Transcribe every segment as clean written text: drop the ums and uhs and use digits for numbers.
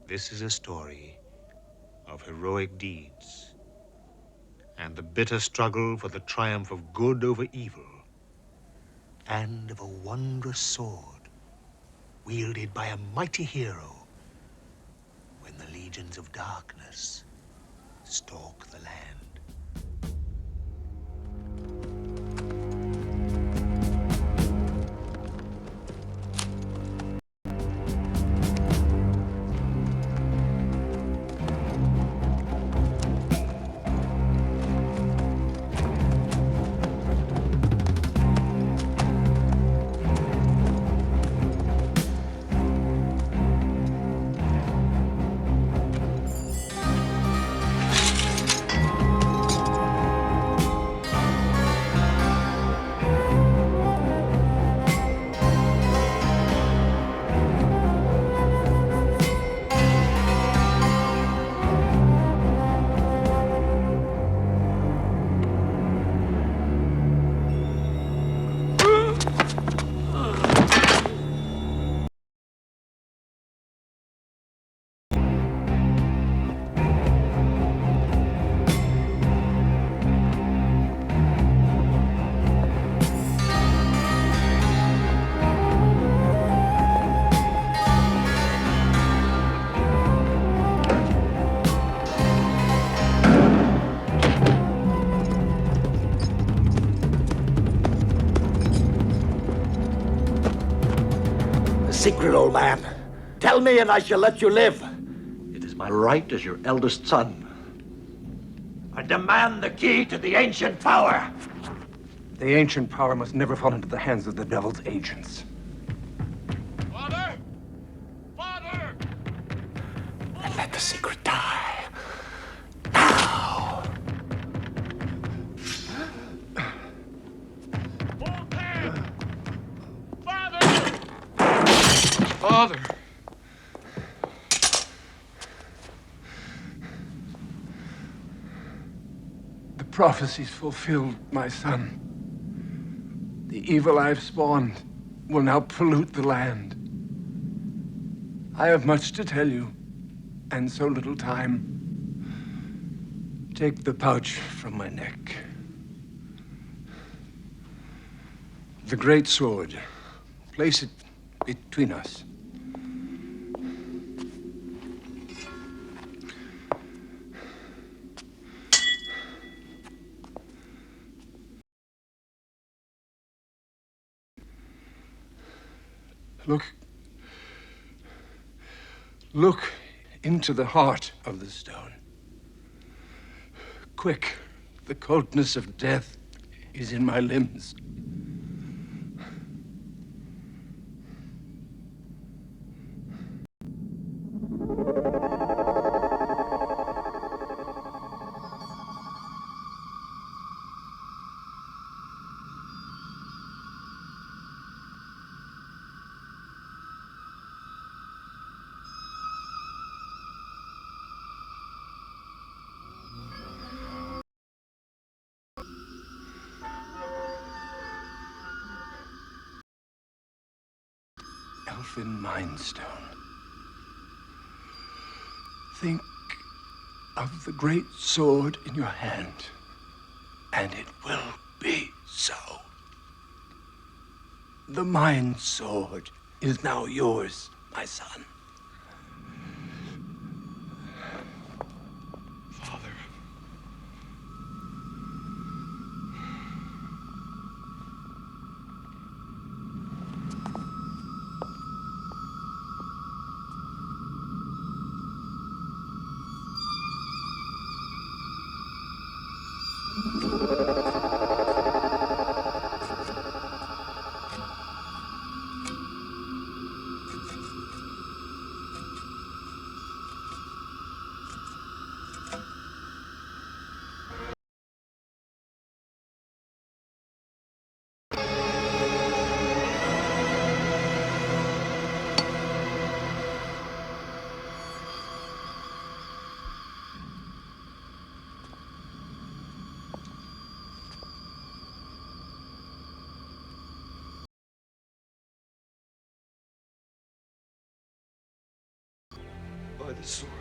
This is a story of heroic deeds and the bitter struggle for the triumph of good over evil, and of a wondrous sword wielded by a mighty hero when the legions of darkness stalk the land. Secret, old man. Tell me and I shall let you live. It is my right as your eldest son. I demand the key to the ancient power. The ancient power must never fall into the hands of the devil's agents. Father! Father! And let the secret die. Now. Hold hand! Father! Father! The prophecy's fulfilled, my son. The evil I've spawned will now pollute the land. I have much to tell you, and so little time. Take the pouch from my neck. The great sword. Place it between us. Look into the heart of the stone. Quick, the coldness of death is in my limbs. Elfin Mind Stone. Think of the great sword in your hand, and it will be so. The Mind Sword is now yours, my son. Father. by the sword.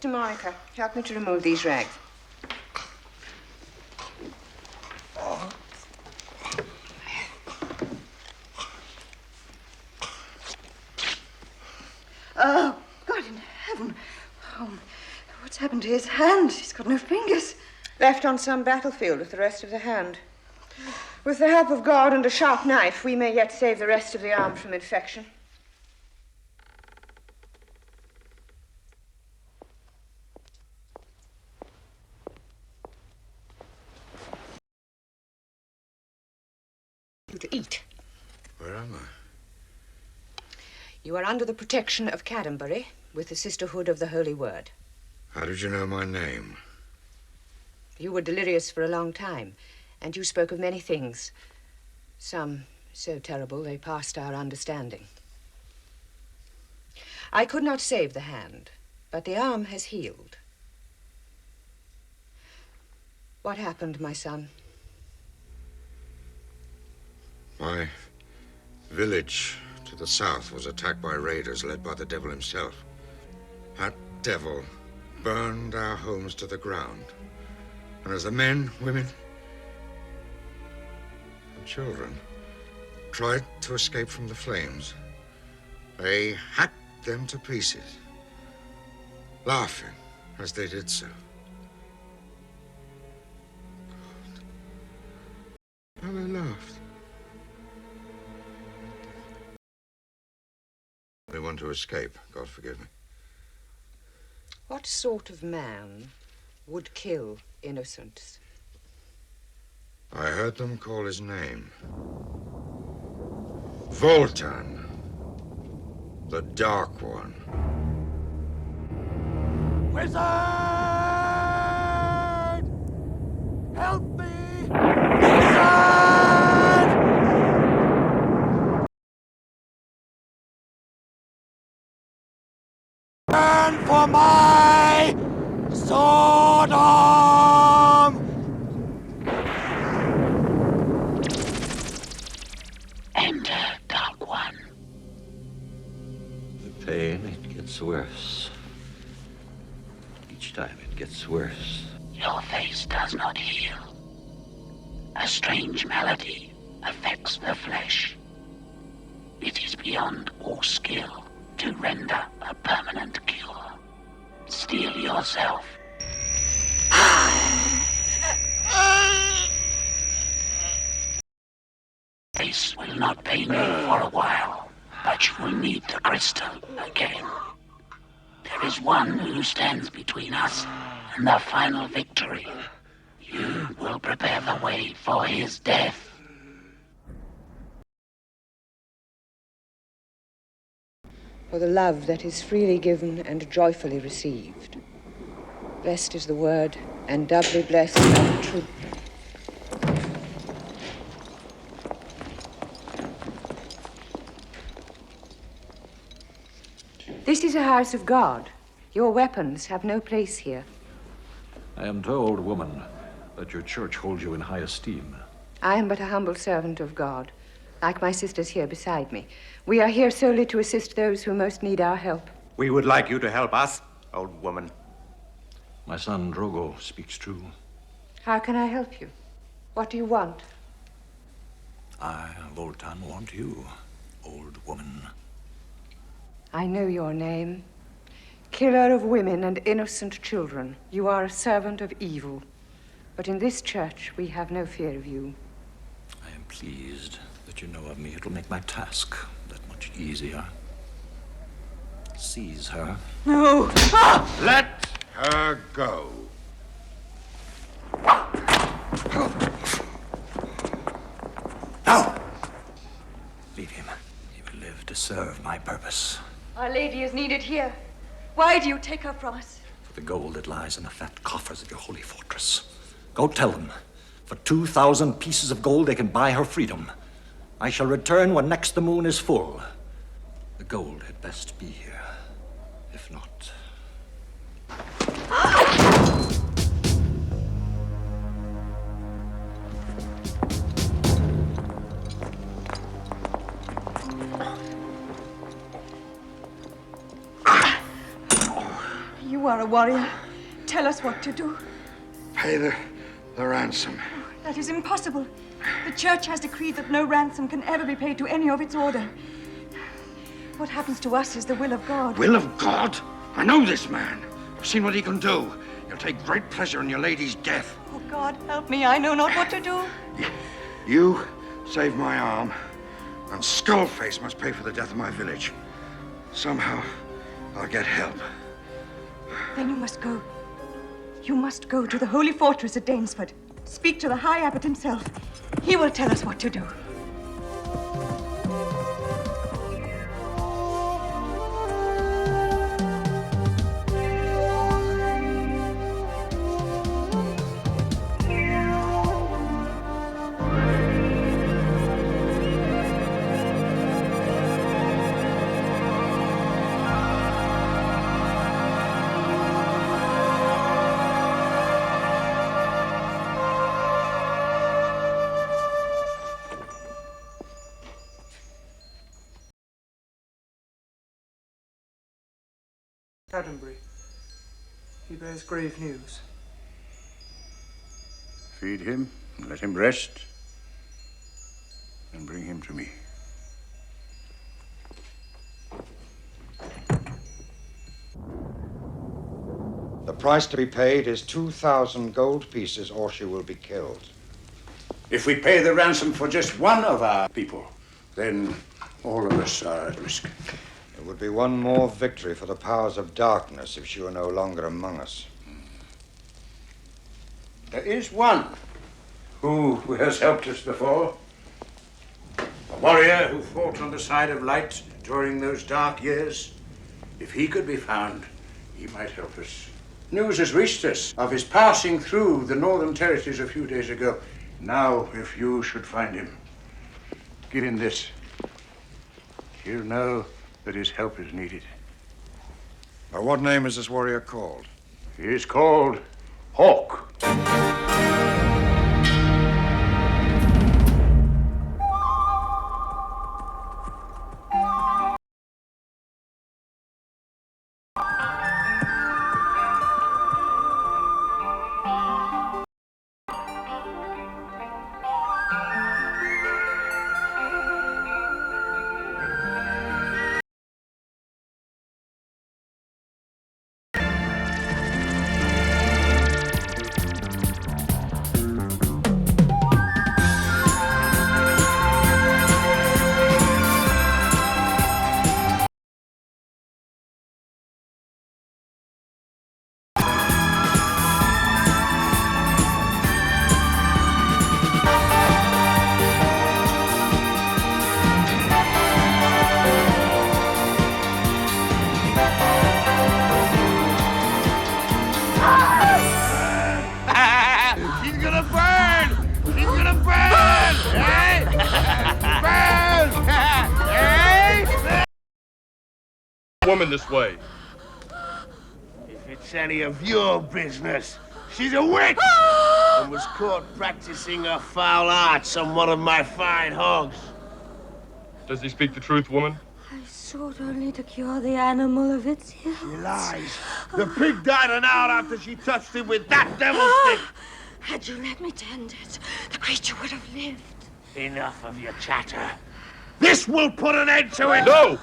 Mr. Monica, help me to remove these rags. Oh, God in heaven. Oh, what's happened to his hand? He's got no fingers. Left on some battlefield with the rest of the hand. With the help of God and a sharp knife, we may yet save the rest of the arm from infection. To eat. Where am I? You are under the protection of Cadambury with the Sisterhood of the Holy Word. How did you know my name? You were delirious for a long time, and you spoke of many things. Some so terrible they passed our understanding. I could not save the hand, but the arm has healed. What happened, my son? My village to the south was attacked by raiders led by the devil himself. That devil burned our homes to the ground. And as the men, women, and children tried to escape from the flames, they hacked them to pieces, laughing as they did so. God, how they laughed. They want to escape, God forgive me. What sort of man would kill innocents? I heard them call his name. Voltan, the Dark One. Wizard! Help me! Wizard! Turn for my sword arm! Enter, Dark One. pain, it gets worse. Each time it gets worse. Your face does not heal. A strange malady affects the flesh. It is beyond all skill to render a permanent cure. Steel yourself. Face will not pain you for a while, but you will need the crystal again. There is one who stands between us and the final victory. You will prepare the way for his death. For the love that is freely given and joyfully received. Blessed is the word, and doubly blessed by the truth. This is a house of God. Your weapons have no place here. I am told, woman, that your church holds you in high esteem. I am but a humble servant of God, like my sisters here beside me. We are here solely to assist those who most need our help. We would like you to help us, old woman. My son, Drogo, speaks true. How can I help you? What do you want? I, Voltan, want you, old woman. I know your name. Killer of women and innocent children. You are a servant of evil. But in this church, we have no fear of you. I am pleased that you know of me. It'll make my task that much easier. Seize her. No! Let her go. No! Leave him. He will live to serve my purpose. Our Lady is needed here. Why do you take her from us? For the gold that lies in the fat coffers of your holy fortress. Go tell them. For 2,000 pieces of gold, they can buy her freedom. I shall return when next the moon is full. The gold had best be here. If not... You are a warrior. Tell us what to do. Pay the ransom. That is impossible. The church has decreed that no ransom can ever be paid to any of its order. What happens to us is the will of God. Will of God? I know this man. I've seen what he can do. He'll take great pleasure in your lady's death. Oh, God, help me. I know not what to do. You saved my arm, and Skullface must pay for the death of my village. Somehow, I'll get help. Then you must go. You must go to the holy fortress at Danesford. Speak to the High Abbot himself. He will tell us what to do. Caddenbury. He bears grave news. Feed him and let him rest, and bring him to me. The price to be paid is 2,000 gold pieces, or she will be killed. If we pay the ransom for just one of our people, then all of us are at risk. It would be one more victory for the powers of darkness if she were no longer among us. There is one who has helped us before. A warrior who fought on the side of light during those dark years. If he could be found, he might help us. News has reached us of his passing through the northern territories a few days ago. Now, if you should find him, give him this. He'll know that his help is needed. By what name is this warrior called? He is called Hawk. woman this way? If it's any of your business, she's a witch and was caught practicing her foul arts on one of my fine hogs. Does he speak the truth, woman? I sought only to cure the animal of its ills. She lies. The pig died an hour after she touched him with that devil stick. Had you let me tend it, the creature would have lived. Enough of your chatter. This will put an end to it. No!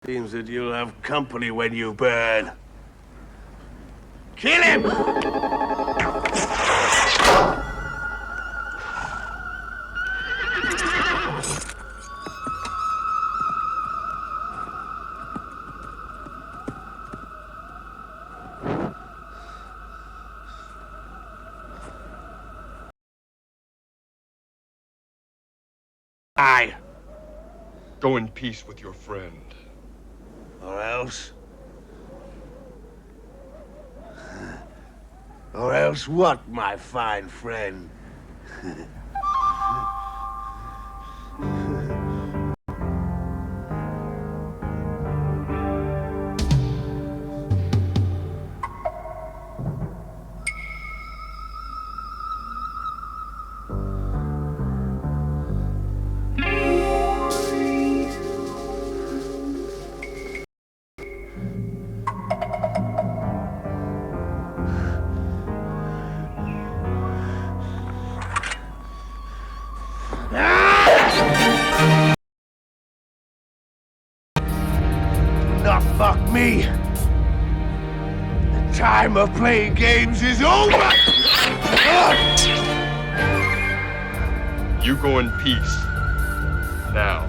Seems that you'll have company when you burn. Kill him! Aye. Go in peace with your friend. Or else? Or else what, my fine friend? Not fuck me. The time of playing games is over. You go in peace. Now.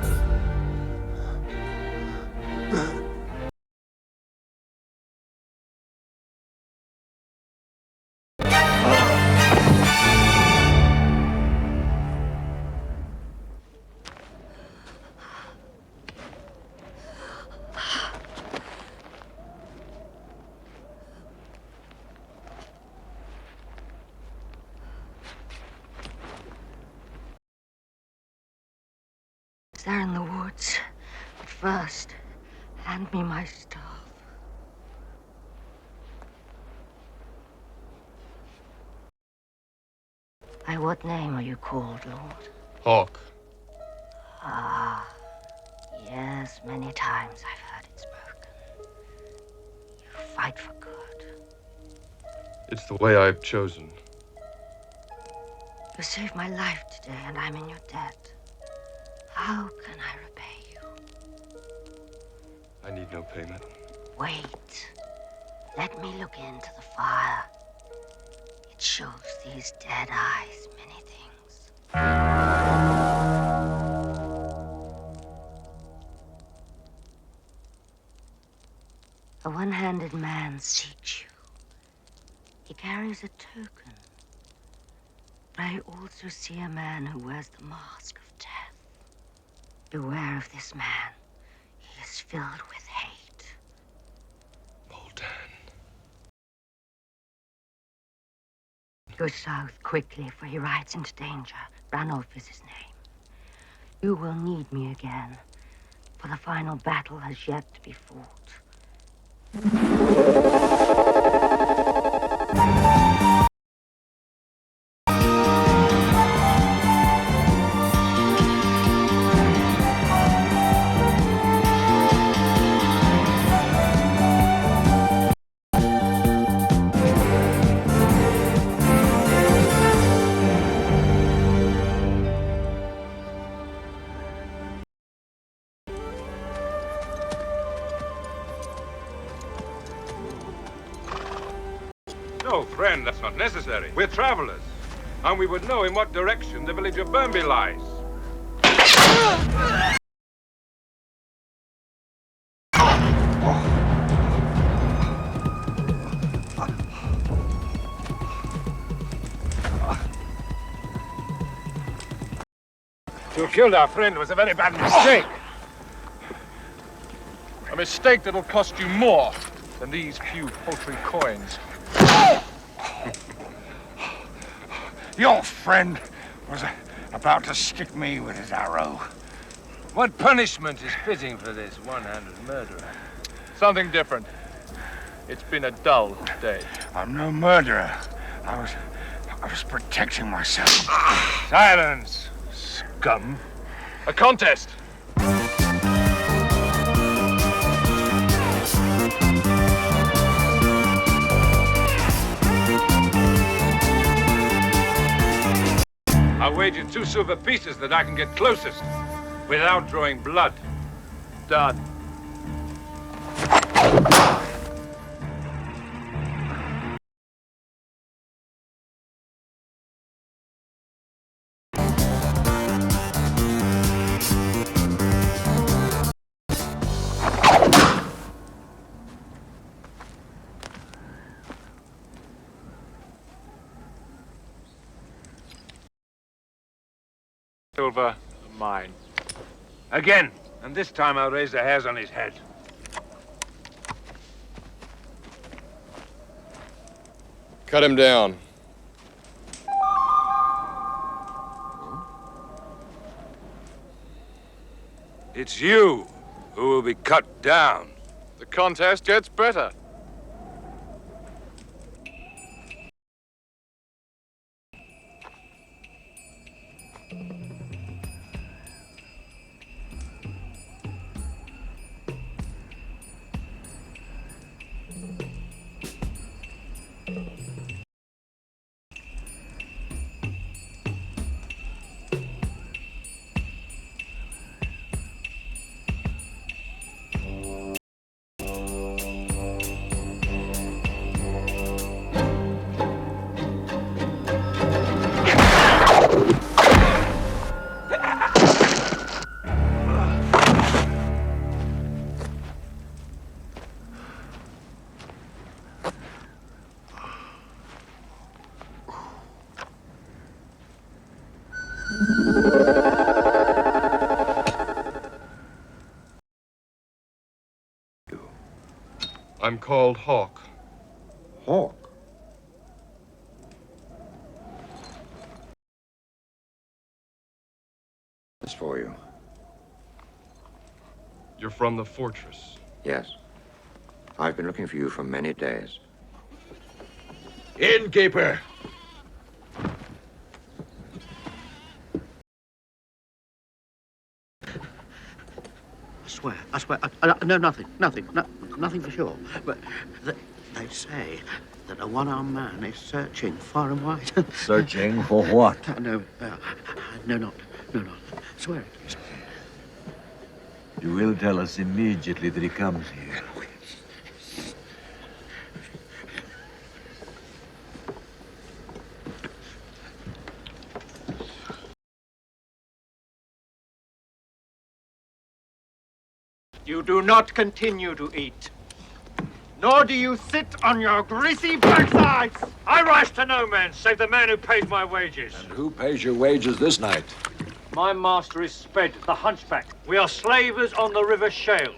It's there in the woods. But first, hand me my staff. By what name are you called, Lord? Hawk. Ah, yes, many times I've heard it spoken. You fight for good. It's the way I've chosen. You saved my life today, and I'm in your debt. How can I repay you? I need no payment. Wait. Let me look into the fire. It shows these dead eyes many things. A one-handed man seeks you. He carries a token. But I also see a man who wears the mask of death. Beware of this man. He is filled with hate. Go south quickly, for he rides into danger. Ranulph is his name. You will need me again, for the final battle has yet to be fought. No, friend, that's not necessary. We're travelers, and we would know in what direction the village of Burnby lies. To have killed our friend was a very bad mistake. A mistake that'll cost you more than these few paltry coins. Your friend was about to stick me with his arrow. What punishment is fitting for this one-handed murderer? Something different. It's been a dull day. I'm no murderer. I was protecting myself. Silence, scum. A contest. I'll wager 2 silver pieces that I can get closest without drawing blood. Done. Silver, mine. Again, and this time I'll raise the hairs on his head. Cut him down. It's you who will be cut down. The contest gets better. I'm called Hawk. Hawk? This for you. You're from the fortress. Yes. I've been looking for you for many days. Innkeeper! I swear, I know nothing for sure. But they say that a one-armed man is searching far and wide. Searching for what? No, not. Swear it. You will tell us immediately that he comes here. You do not continue to eat, nor do you sit on your greasy backsides. I rise to no man save the man who pays my wages. And who pays your wages this night? My master is Sped, the hunchback. We are slavers on the River Shale,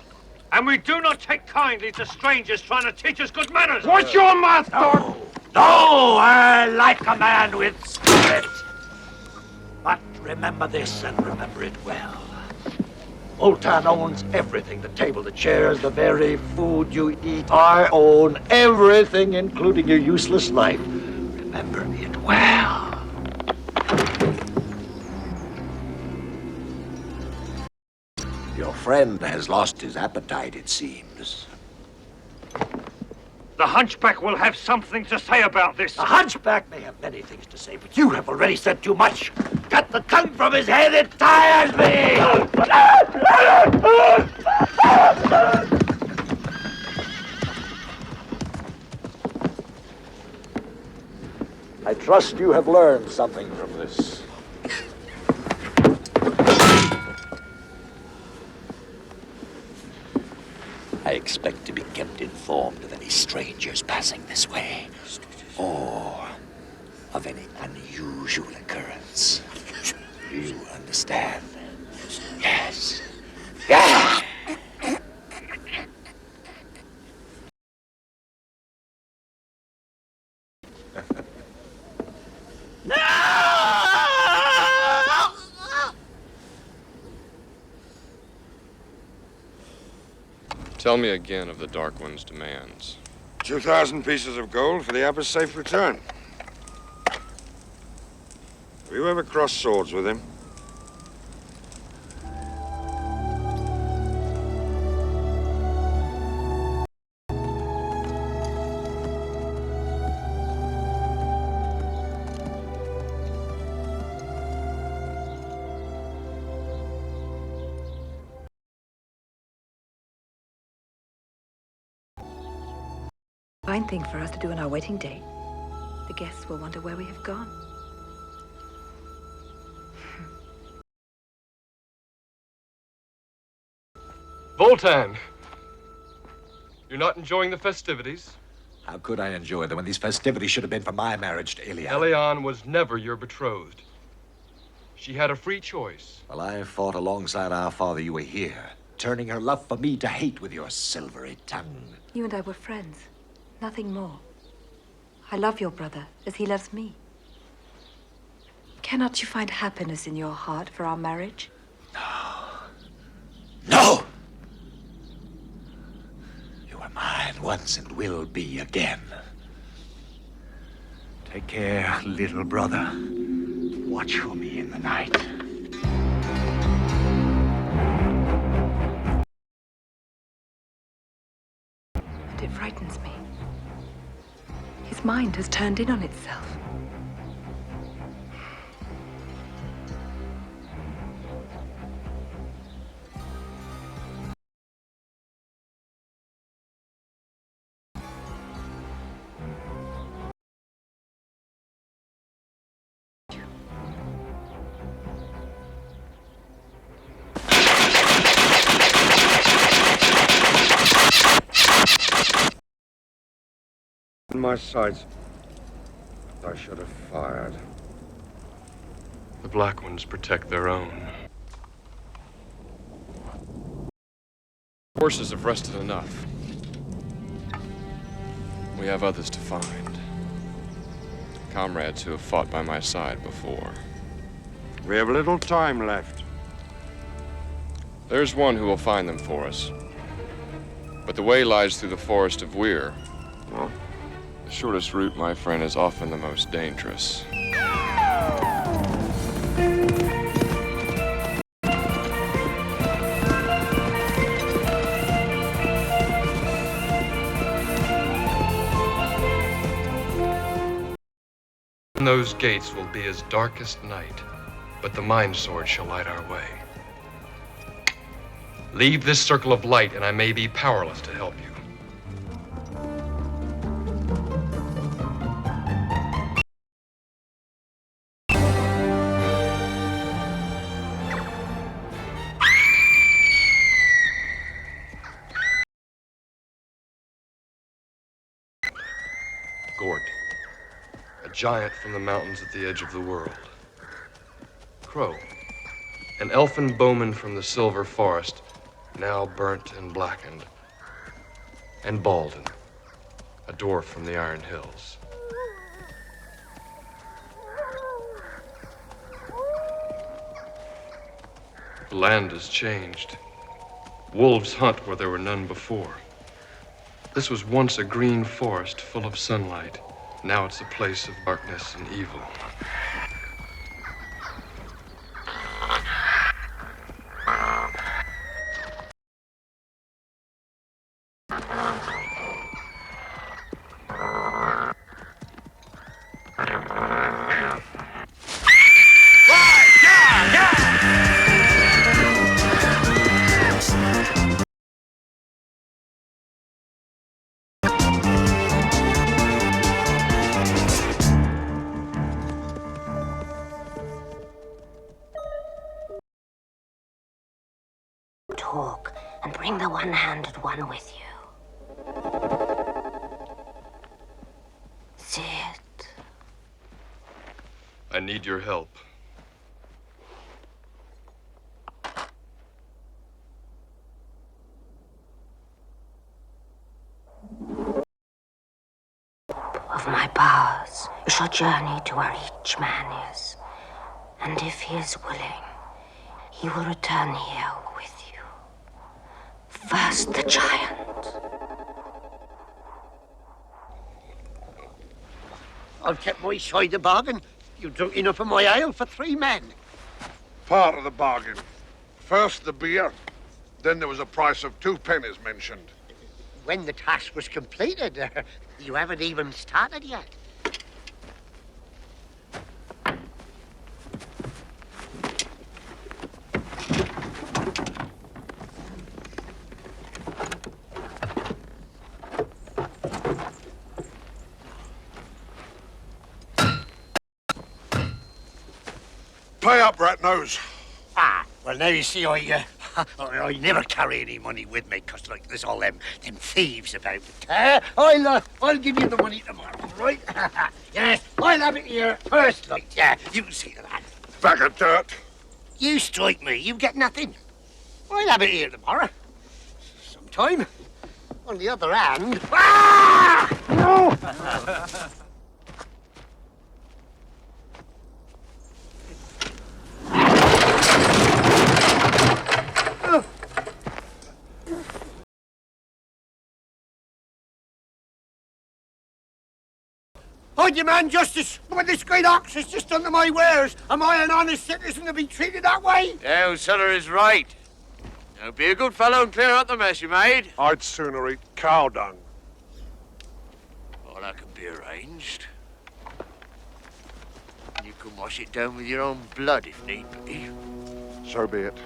and we do not take kindly to strangers trying to teach us good manners. What's your mouth, Thorpe? No, I like a man with spirit. But remember this and remember it well. Oltan owns everything. The table, the chairs, the very food you eat. I own everything, including your useless life. Remember it well. Your friend has lost his appetite, it seems. The hunchback will have something to say about this. The hunchback may have many things to say, but you have already said too much. Cut the tongue from his head, it tires me! I trust you have learned something from this. I expect to be kept informed of any strangers passing this way, or of any unusual occurrence. Do you understand? Yes. Yeah! No! Tell me again of the Dark One's demands. 2,000 pieces of gold for the abbot's safe return. Have you ever crossed swords with him? Fine thing for us to do on our wedding day. The guests will wonder where we have gone. Voltan! You're not enjoying the festivities? How could I enjoy them when these festivities should have been for my marriage to Ilya? Elian was never your betrothed. She had a free choice. Well, I fought alongside our father. You were here, turning her love for me to hate with your silvery tongue. You and I were friends. Nothing more. I love your brother as he loves me. Cannot you find happiness in your heart for our marriage? No! You were mine once and will be again. Take care, little brother. Watch for me in the night. And it frightens me. His mind has turned in on itself. In my sights, I should have fired. The Black Ones protect their own. Horses have rested enough. We have others to find. Comrades who have fought by my side before. We have little time left. There's one who will find them for us. But the way lies through the forest of Weir. Well? The shortest route, my friend, is often the most dangerous. Those gates will be as dark as night, but the Mind Sword shall light our way. Leave this circle of light, and I may be powerless to help you. Gort, a giant from the mountains at the edge of the world. Crow, an elfin bowman from the Silver Forest, now burnt and blackened. And Balden, a dwarf from the Iron Hills. The land has changed. Wolves hunt where there were none before. This was once a green forest full of sunlight. Now it's a place of darkness and evil. Talk and bring the one-handed one with you. Sit. I need your help. Of my powers, you shall journey to where each man is, and if he is willing, he will return here with you. First the giant. I've kept my side of the bargain. You drunk enough of my ale for 3 men. Part of the bargain. First the beer, then there was a price of 2 pennies mentioned. When the task was completed, you haven't even started yet. Pay up, Rat-Nose. Ah, well, now you see, I never carry any money with me, 'cause, like, there's all them thieves about. I'll give you the money tomorrow, right? Yes, I'll have it here first, like, yeah, you can see to that. Bag of dirt. You strike me, you get nothing. I'll have it here tomorrow. Sometime. On the other hand... Ah! No! I demand justice, but this great ox has just under my wares. Am I an honest citizen to be treated that way? The old cellar is right. Now be a good fellow and clear out the mess you made. I'd sooner eat cow dung. Well, that can be arranged. You can wash it down with your own blood if need be. So be it.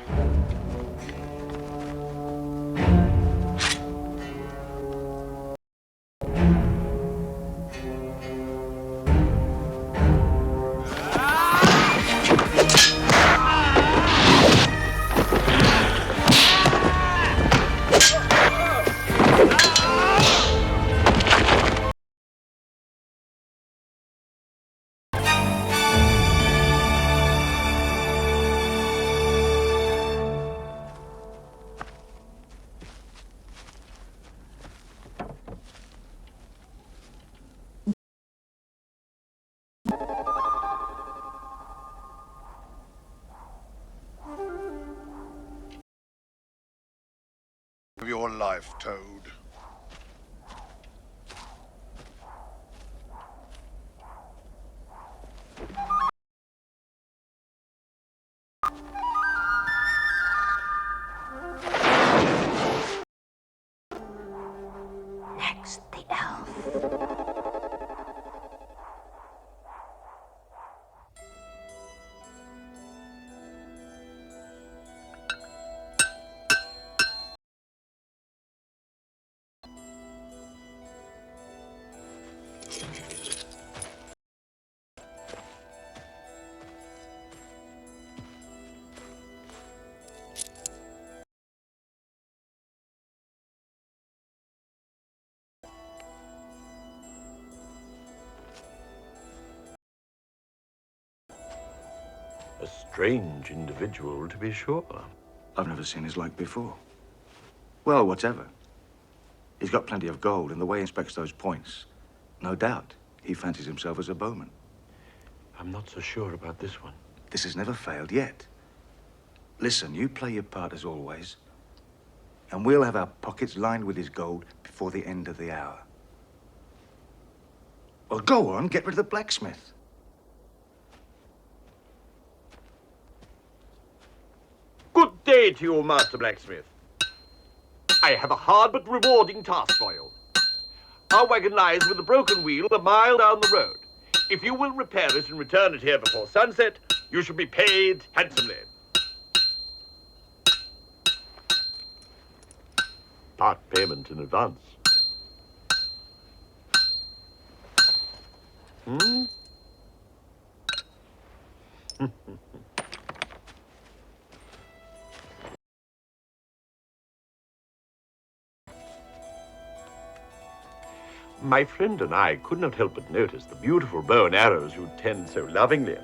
Of your life, Toad. Next, the elf. A strange individual, to be sure. I've never seen his like before. Well, whatever. He's got plenty of gold, and the way he inspects those points, no doubt he fancies himself as a bowman. I'm not so sure about this one. This has never failed yet. Listen, you play your part as always, and we'll have our pockets lined with his gold before the end of the hour. Well, go on, get rid of the blacksmith. Good day to you, Master Blacksmith. I have a hard but rewarding task for you. Our wagon lies with a broken wheel a mile down the road. If you will repair it and return it here before sunset, you shall be paid handsomely. Part payment in advance. Hmm? My friend and I could not help but notice the beautiful bow and arrows you tend so lovingly.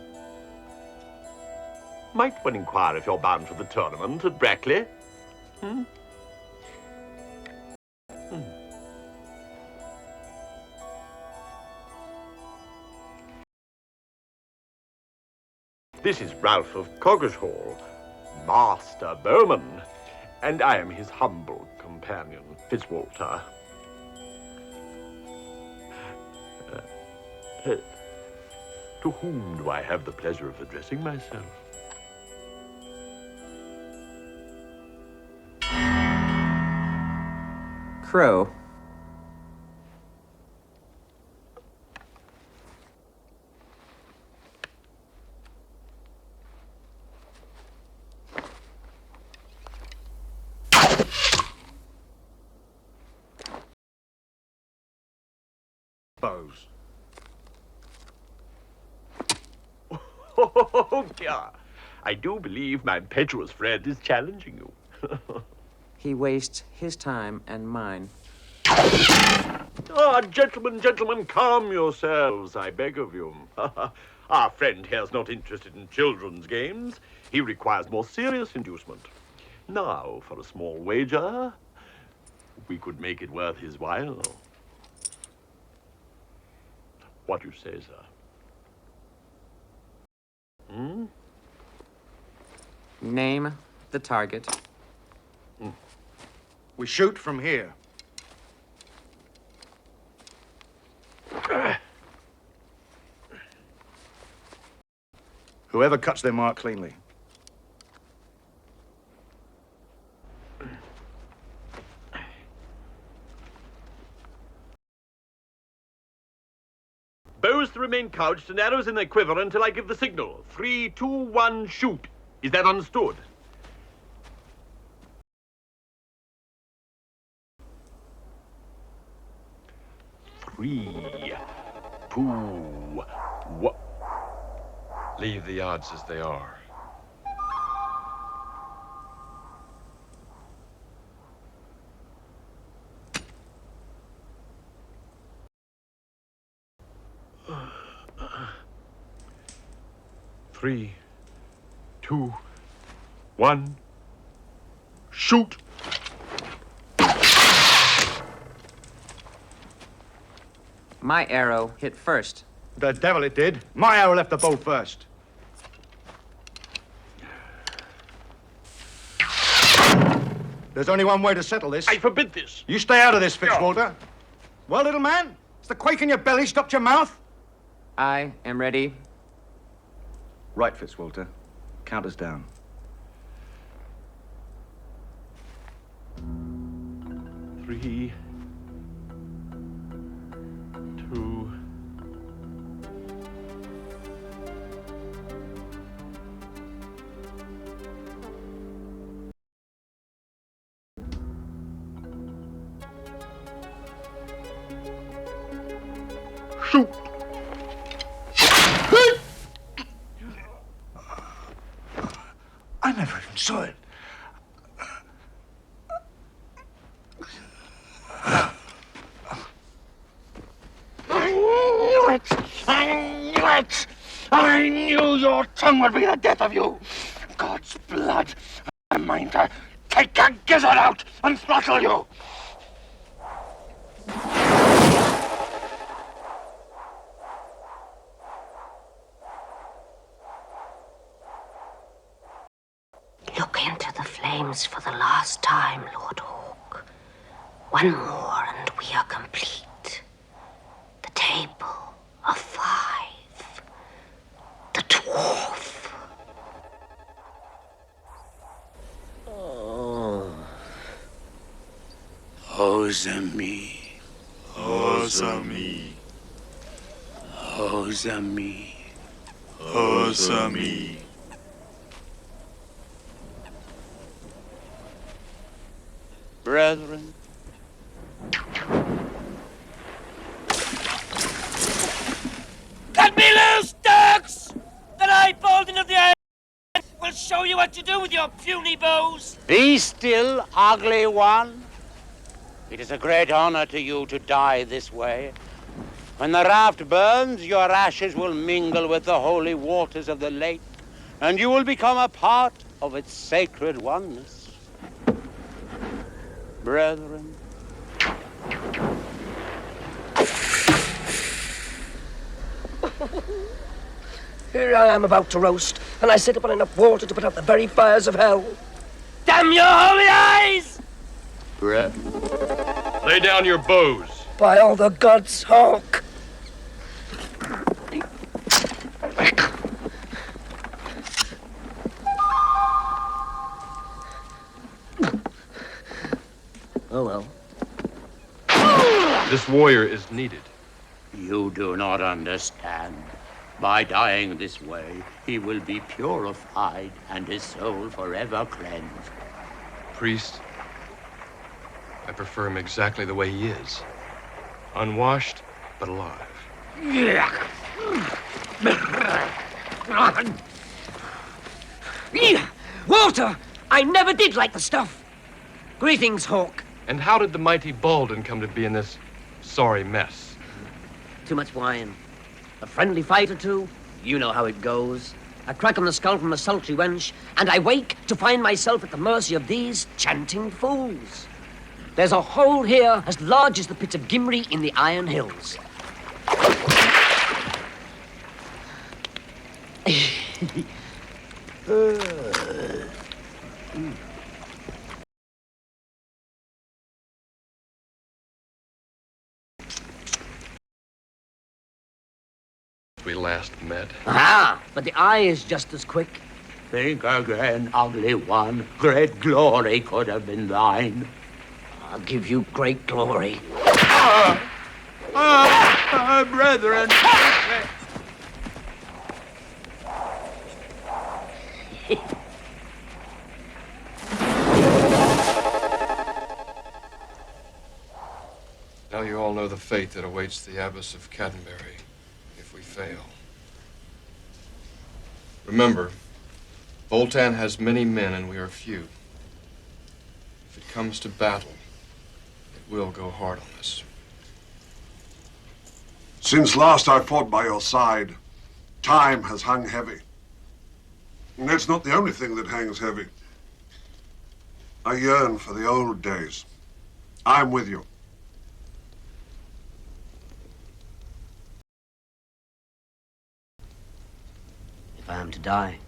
Might one inquire if you're bound for the tournament at Brackley? Hmm? Hmm. This is Ralph of Coggeshall, Master Bowman. And I am his humble companion, Fitzwalter. To whom do I have the pleasure of addressing myself? Crow. Bows. Oh, dear. I do believe my impetuous friend is challenging you. He wastes his time and mine. Ah, gentlemen, calm yourselves, I beg of you. Our friend here's not interested in children's games. He requires more serious inducement. Now, for a small wager, we could make it worth his while. What do you say, sir? Hmm? Name the target. We shoot from here. Whoever cuts their mark cleanly. Bows to remain couched and arrows in their quiver until I give the signal. 3, 2, 1, shoot. Is that understood? Three, 2, 1. Leave the odds as they are. Three, 2, 1, shoot! My arrow hit first. The devil it did. My arrow left the bow first. There's only one way to settle this. I forbid this. You stay out of this, Fitzwalter. Well, little man, has the quake in your belly stopped your mouth? I am ready. Right, Fitzwalter. Count us down. 3, 2. Shoot! I never even saw it. I knew it! I knew it! I knew your tongue would be the death of you! God's blood! I'm mine to take a gizzard out and throttle you! Look into the flames for the last time, Lord Hawk. One more and we are complete. The table of 5. The dwarf. Oh. Ozami. Ozami. Ozami. Ozami. Brethren, Cut me loose, dogs! The high bolting of the iron will show you what to do with your puny bows. be still, ugly one. It is a great honor to you to die this way. When the raft burns, your ashes will mingle with the holy waters of the lake, and you will become a part of its sacred oneness. Brethren, Here I am about to roast, and I sit upon enough water to put out the very fires of hell. Damn your holy eyes! Lay down your bows. By all the gods, Hawk! Oh well. This warrior is needed. You do not understand. By dying this way, he will be purified and his soul forever cleansed. Priest, I prefer him exactly the way he is. Unwashed, but alive. Walter! I never did like the stuff. Greetings, Hawk. And how did the mighty Baldwin come to be in this sorry mess? Too much wine. A friendly fight or two. You know how it goes. A crack on the skull from a sultry wench, and I wake to find myself at the mercy of these chanting fools. There's a hole here as large as the pit of Gimri in the Iron Hills. We last met. Ah, but the eye is just as quick. Think again, ugly one. Great glory could have been thine. I'll give you great glory. Brethren! Now you all know the fate that awaits the Abbess of Caddenbury if we fail. Remember, Voltan has many men and we are few. If it comes to battle, it will go hard on us. Since last I fought by your side, time has hung heavy. And it's not the only thing that hangs heavy. I yearn for the old days. I'm with you. If I am to die,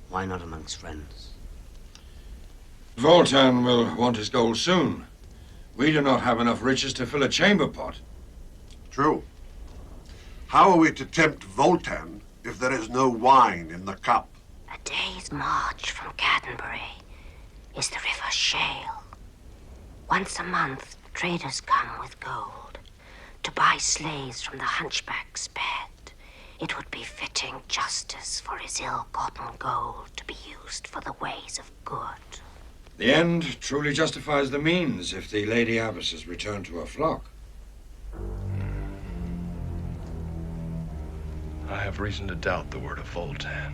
why not amongst friends? Voltan will want his gold soon. We do not have enough riches to fill a chamber pot. True. How are we to tempt Voltan if there is no wine in the cup? A day's march from Caddenbury is the River Shale. Once a month, traders come with gold to buy slaves from the hunchback's bed. It would be fitting justice for his ill-gotten gold to be used for the ways of good. The end truly justifies the means if the Lady Abbess has returned to her flock. I have reason to doubt the word of Voltan.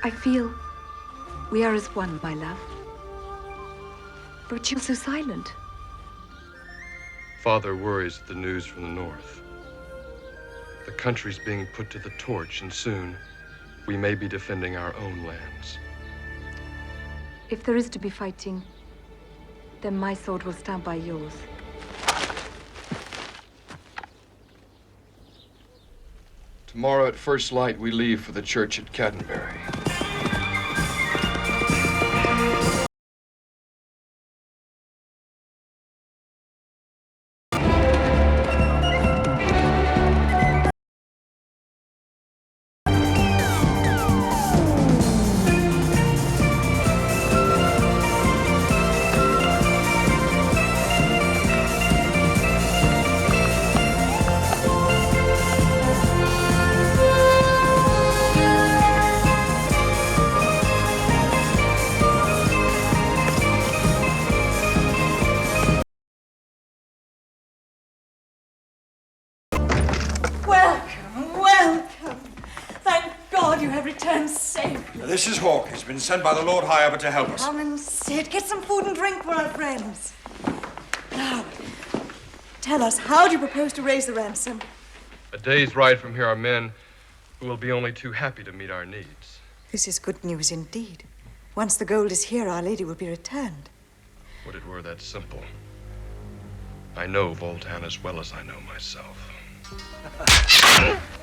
I feel we are as one, my love. But you're so silent. Father worries at the news from the north. The country's being put to the torch, and soon we may be defending our own lands. If there is to be fighting, then my sword will stand by yours. Tomorrow at first light, we leave for the church at Caddenbury. This is Hawk. He's been sent by the Lord High Abbot to help us. Come and sit. Get some food and drink for our friends. Now, tell us, how do you propose to raise the ransom? A day's ride from here are men who will be only too happy to meet our needs. This is good news indeed. Once the gold is here, Our Lady will be returned. Would it were that simple. I know Voltan as well as I know myself.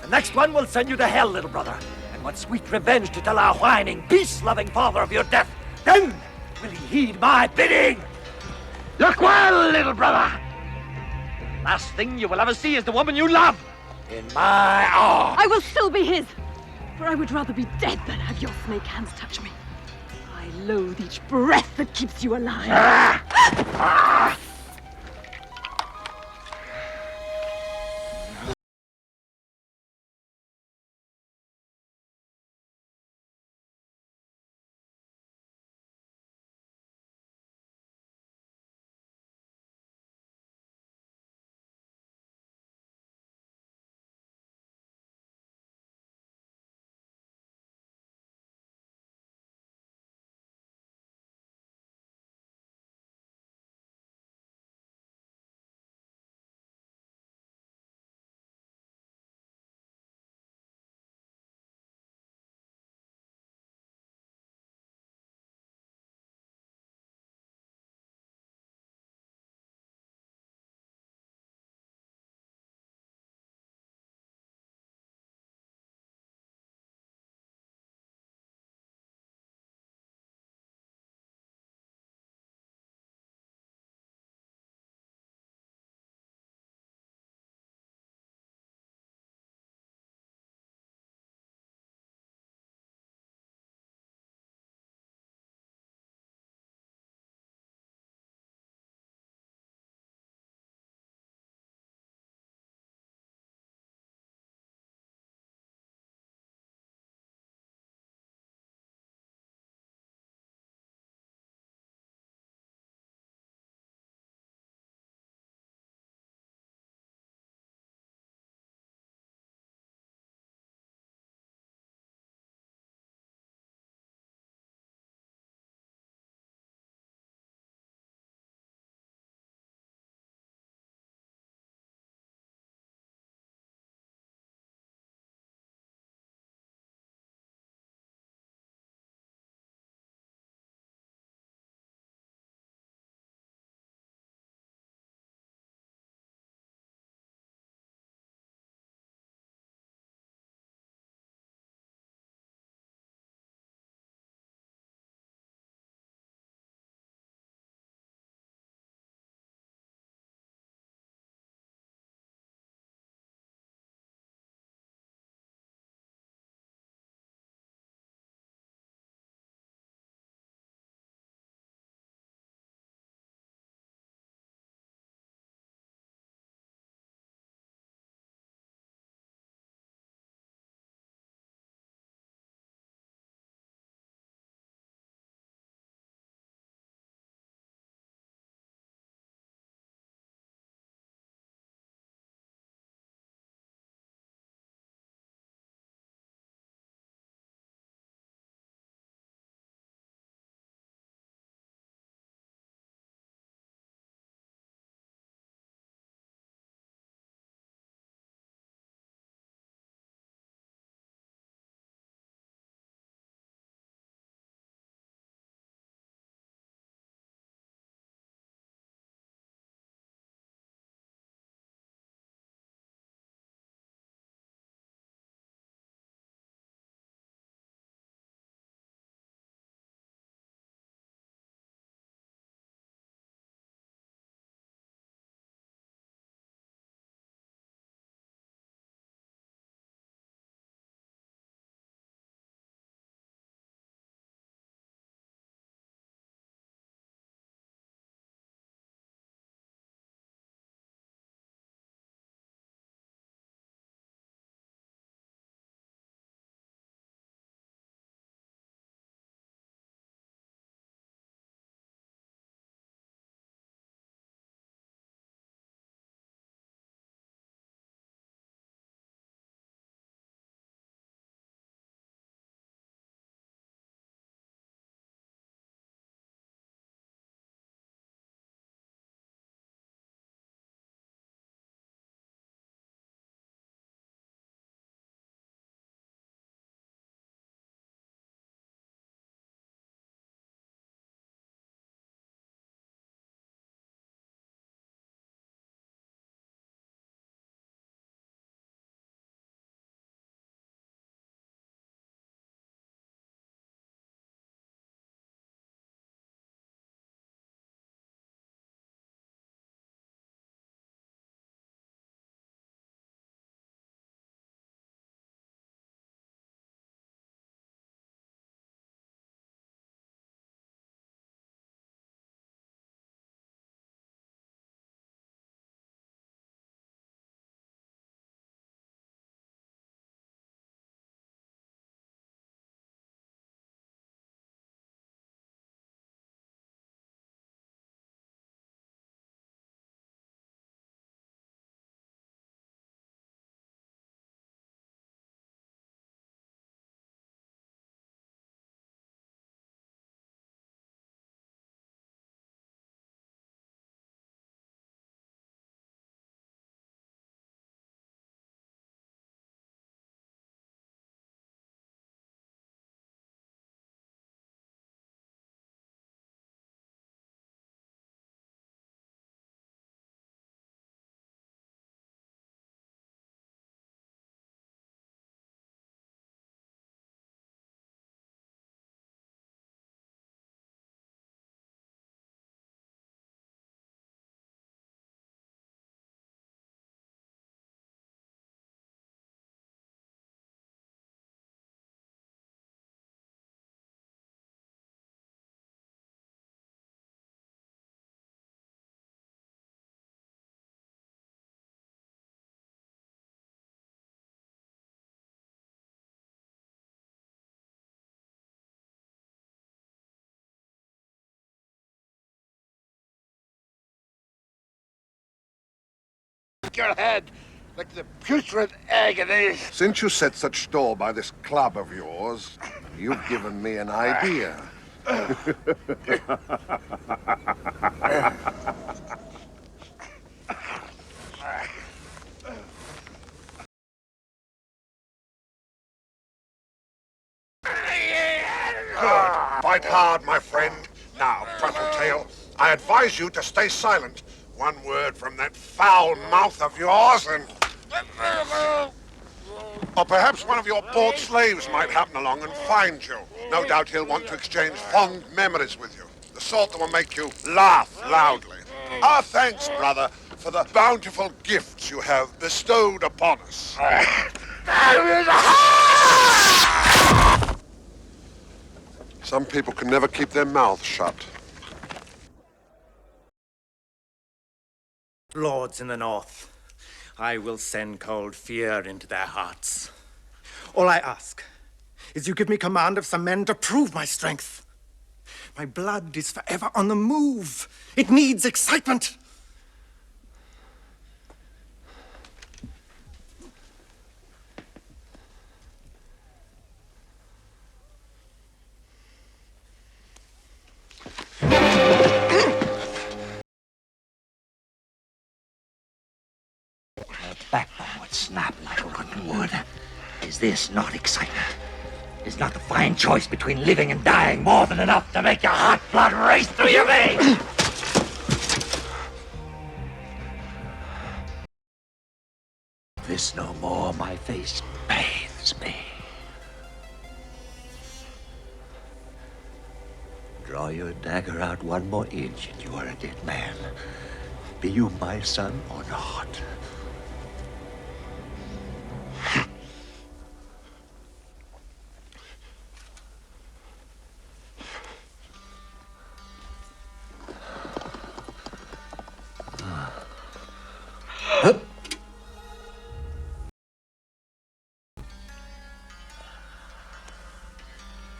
The next one will send you to hell, little brother. And what sweet revenge to tell our whining, peace-loving father of your death. Then will he heed my bidding. Look well, little brother. Last thing you will ever see is the woman you love in my arms. I will still be his, for I would rather be dead than have your snake hands touch me. I loathe each breath that keeps you alive. break your head like the putrid egg it is. Since you set such store by this club of yours, you've given me an idea. Fight hard, my friend. Now, Tattletale, I advise you to stay silent. One word from that foul mouth of yours and... Or perhaps one of your bought slaves might happen along and find you. No doubt he'll want to exchange fond memories with you. The sort that will make you laugh loudly. Our thanks, brother, for the bountiful gifts you have bestowed upon us. Some people can never keep their mouths shut. Lords in the north, I will send cold fear into their hearts. All I ask is you give me command of some men to prove my strength. My blood is forever on the move. It needs excitement. Backbone would snap like rotten wood. Is this not excitement? Is not the fine choice between living and dying more than enough to make your hot blood race through your veins? This no more, my face bathes me. Draw your dagger out one more inch and you are a dead man. Be you my son or not?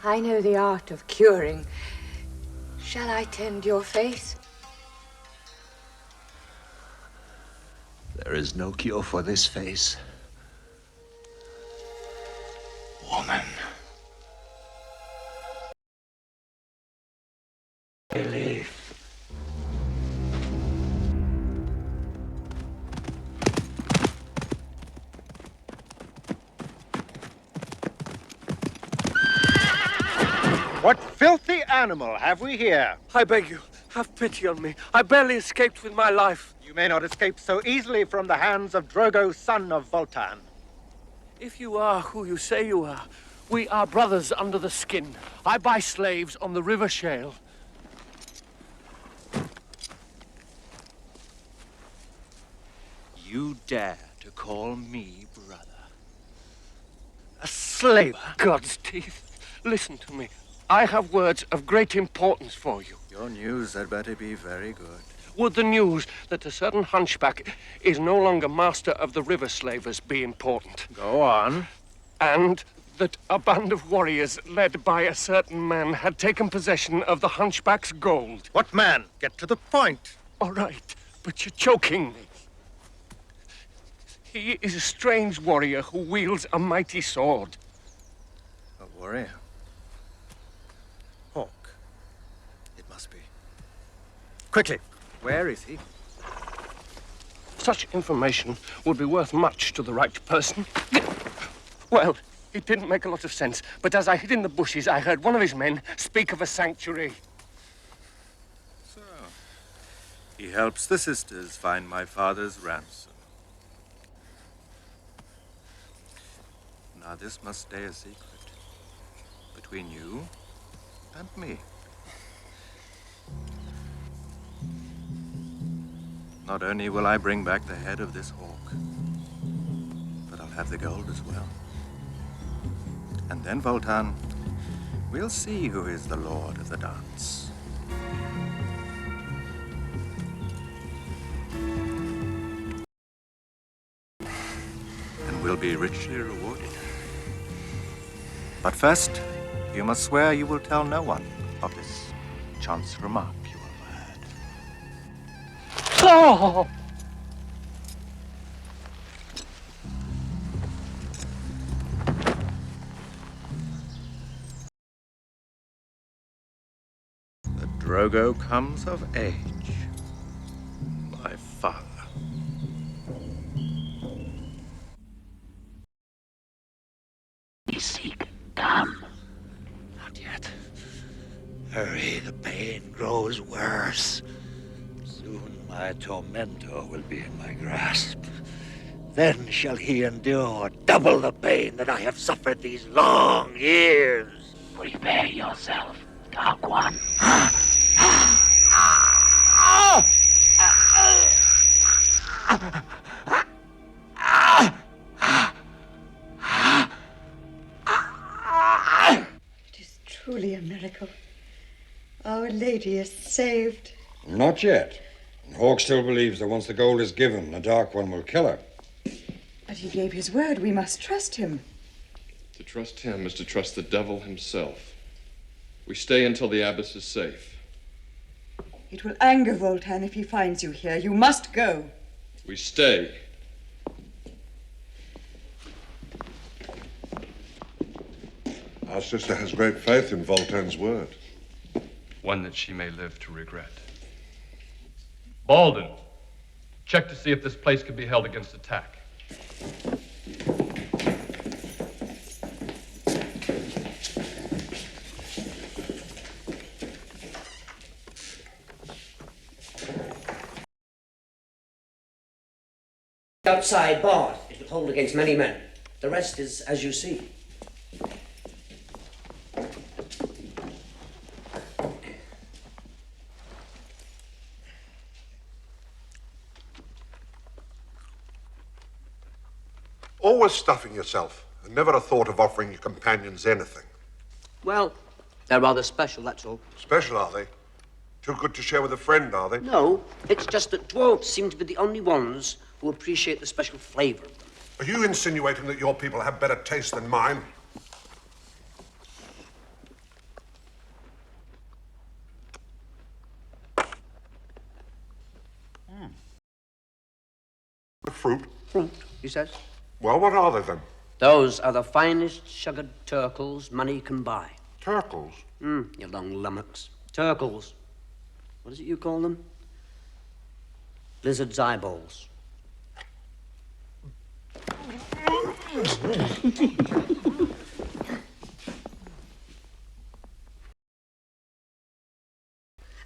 I know the art of curing. Shall I tend your face? There is no cure for this face. Woman. Belief. What filthy animal have we here? I beg you, have pity on me. I barely escaped with my life. You may not escape so easily from the hands of Drogo, son of Voltan. If you are who you say you are, we are brothers under the skin. I buy slaves on the River Shale. You dare to call me brother? A slave? God's teeth. Listen to me. I have words of great importance for you. Your news had better be very good. Would the news that a certain hunchback is no longer master of the river slavers be important? Go on. And that a band of warriors led by a certain man had taken possession of the hunchback's gold. What man? Get to the point. All right, but you're choking me. He is a strange warrior who wields a mighty sword. A warrior? Hawk. It must be. Quickly, where is he? Such information would be worth much to the right person. Well, it didn't make a lot of sense, but as I hid in the bushes, I heard one of his men speak of a sanctuary. So, he helps the sisters find my father's ransom. Now, this must stay a secret between you and me. Not only will I bring back the head of this hawk, but I'll have the gold as well. And then, Voltan, we'll see who is the lord of the dance. And we'll be richly rewarded. But first, you must swear you will tell no one of this chance remark you overheard. Oh! Drogo comes of age. My father. We seek come. Not yet. Hurry, the pain grows worse. Soon my tormentor will be in my grasp. Then shall he endure double the pain that I have suffered these long years. Prepare yourself, Dark One. It is truly a miracle. Our Lady is saved. Not yet. Hawk still believes that once the gold is given, the Dark One will kill her. But he gave his word. We must trust him. To trust him is to trust the devil himself. We stay until the abbess is safe. It will anger Voltan if he finds you here. You must go. We stay. Our sister has great faith in Voltaire's word. One that she may live to regret. Baldwin, check to see if this place can be held against attack. Outside barred, it will hold against many men. The rest is as you see. Always stuffing yourself, and never a thought of offering your companions anything. Well, they're rather special, that's all. Special, are they? Too good to share with a friend, are they? No, it's just that dwarves seem to be the only ones who appreciate the special flavor of them. Are you insinuating that your people have better taste than mine? The fruit? Fruit, he says. Well, what are they then? Those are the finest sugared turkles money can buy. Turkles? You long lummox. Turkles. What is it you call them? Lizard's eyeballs.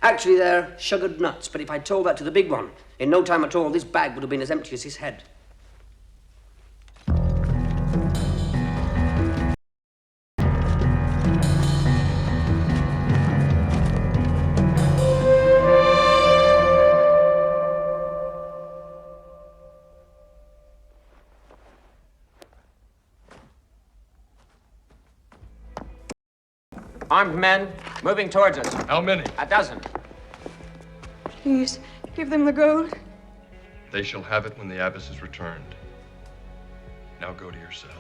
Actually, they're sugared nuts, but if I told that to the big one, in no time at all, this bag would have been as empty as his head. Armed men moving towards us. How many? A dozen. Please, give them the gold. They shall have it when the abbess is returned. Now go to your cells.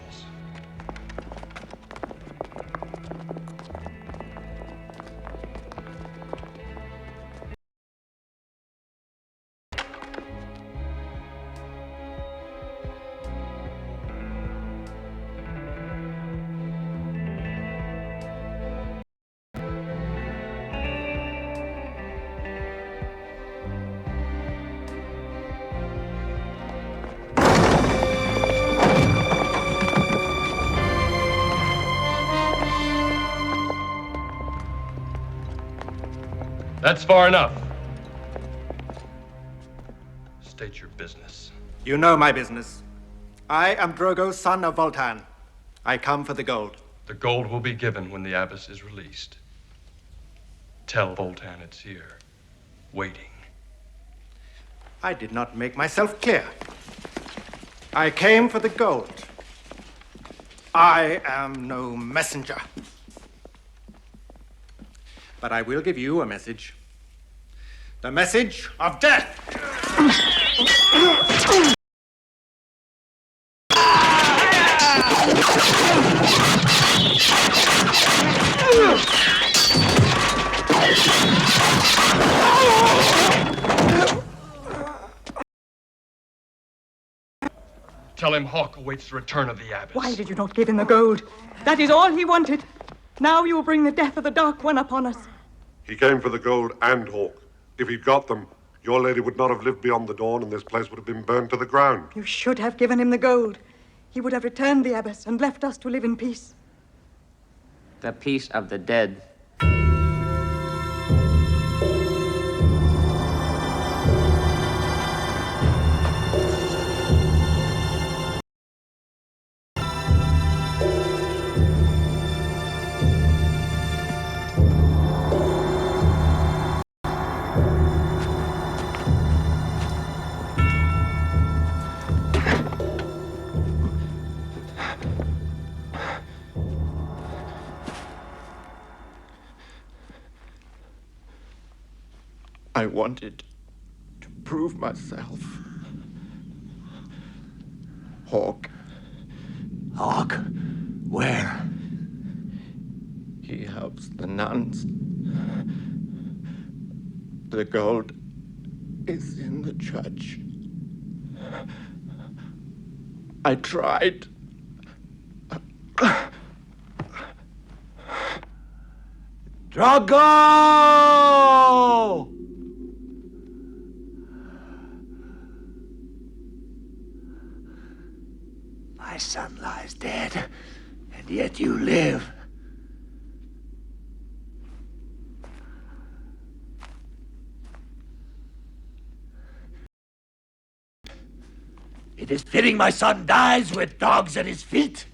That's far enough. State your business. You know my business. I am Drogo, son of Voltan. I come for the gold. The gold will be given when the abbess is released. Tell Voltan it's here, waiting. I did not make myself clear. I came for the gold. I am no messenger. But I will give you a message. The message of death. Tell him Hawk awaits the return of the abbess. Why did you not give him the gold? That is all he wanted. Now you will bring the death of the Dark One upon us. He came for the gold and Hawk. If he'd got them, your lady would not have lived beyond the dawn, and this place would have been burned to the ground. You should have given him the gold. He would have returned the abbess and left us to live in peace. The peace of the dead. I wanted to prove myself. Hawk. Hawk? Where? He helps the nuns. The gold is in the church. I tried. Drago! My son lies dead, and yet you live. It is fitting my son dies with dogs at his feet.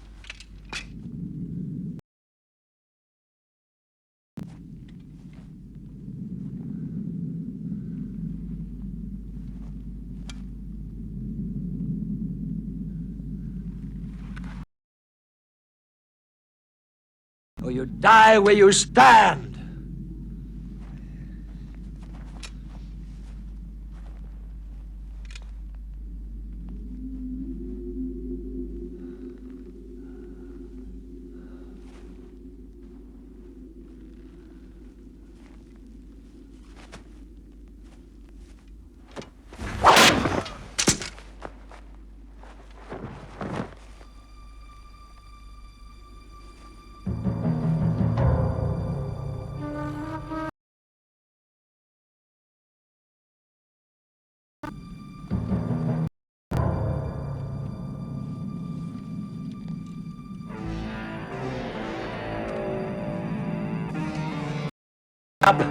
Or you die where you stand. Up.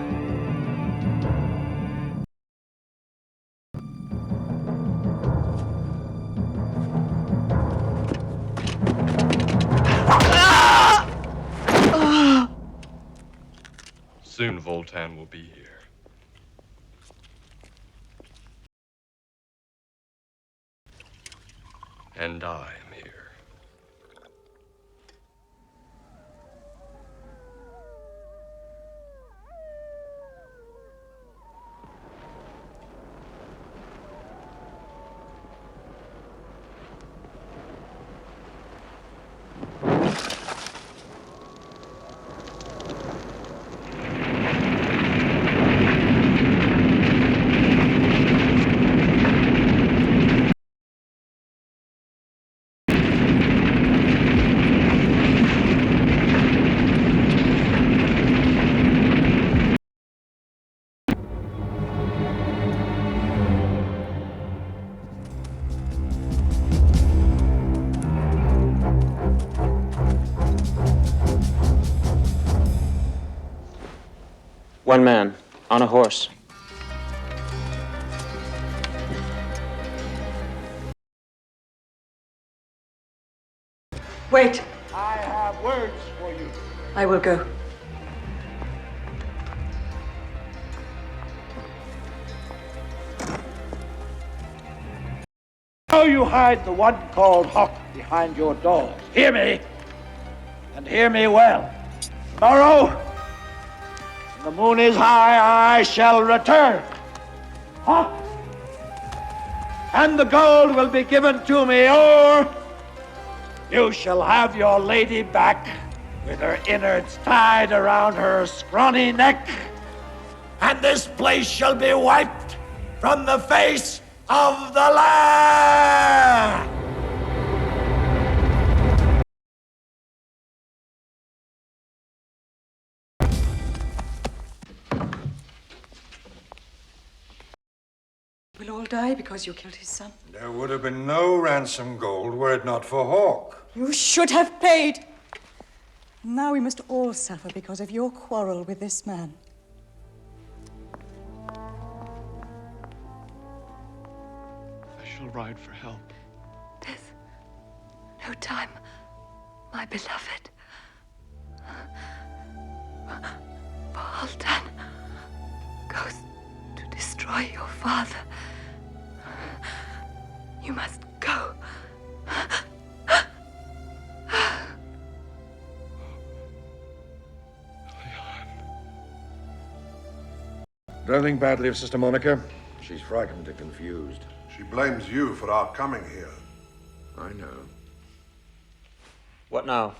Soon Voltan will be here. And I am here. One man, on a horse. Wait. I have words for you. I will go. Now you hide the one called Hawk behind your doors. Hear me, and hear me well. Tomorrow, when the moon is high, I shall return. Hawk, and the gold will be given to me, or you shall have your lady back with her innards tied around her scrawny neck. And this place shall be wiped from the face of the land! will all die because you killed his son. There would have been no ransom gold were it not for Hawk. You should have paid. Now we must all suffer because of your quarrel with this man. I shall ride for help. There's no time, my beloved. Paltan goes to destroy your father. You must go. Don't think badly of Sister Monica. She's frightened and confused. She blames you for our coming here. I know. What now?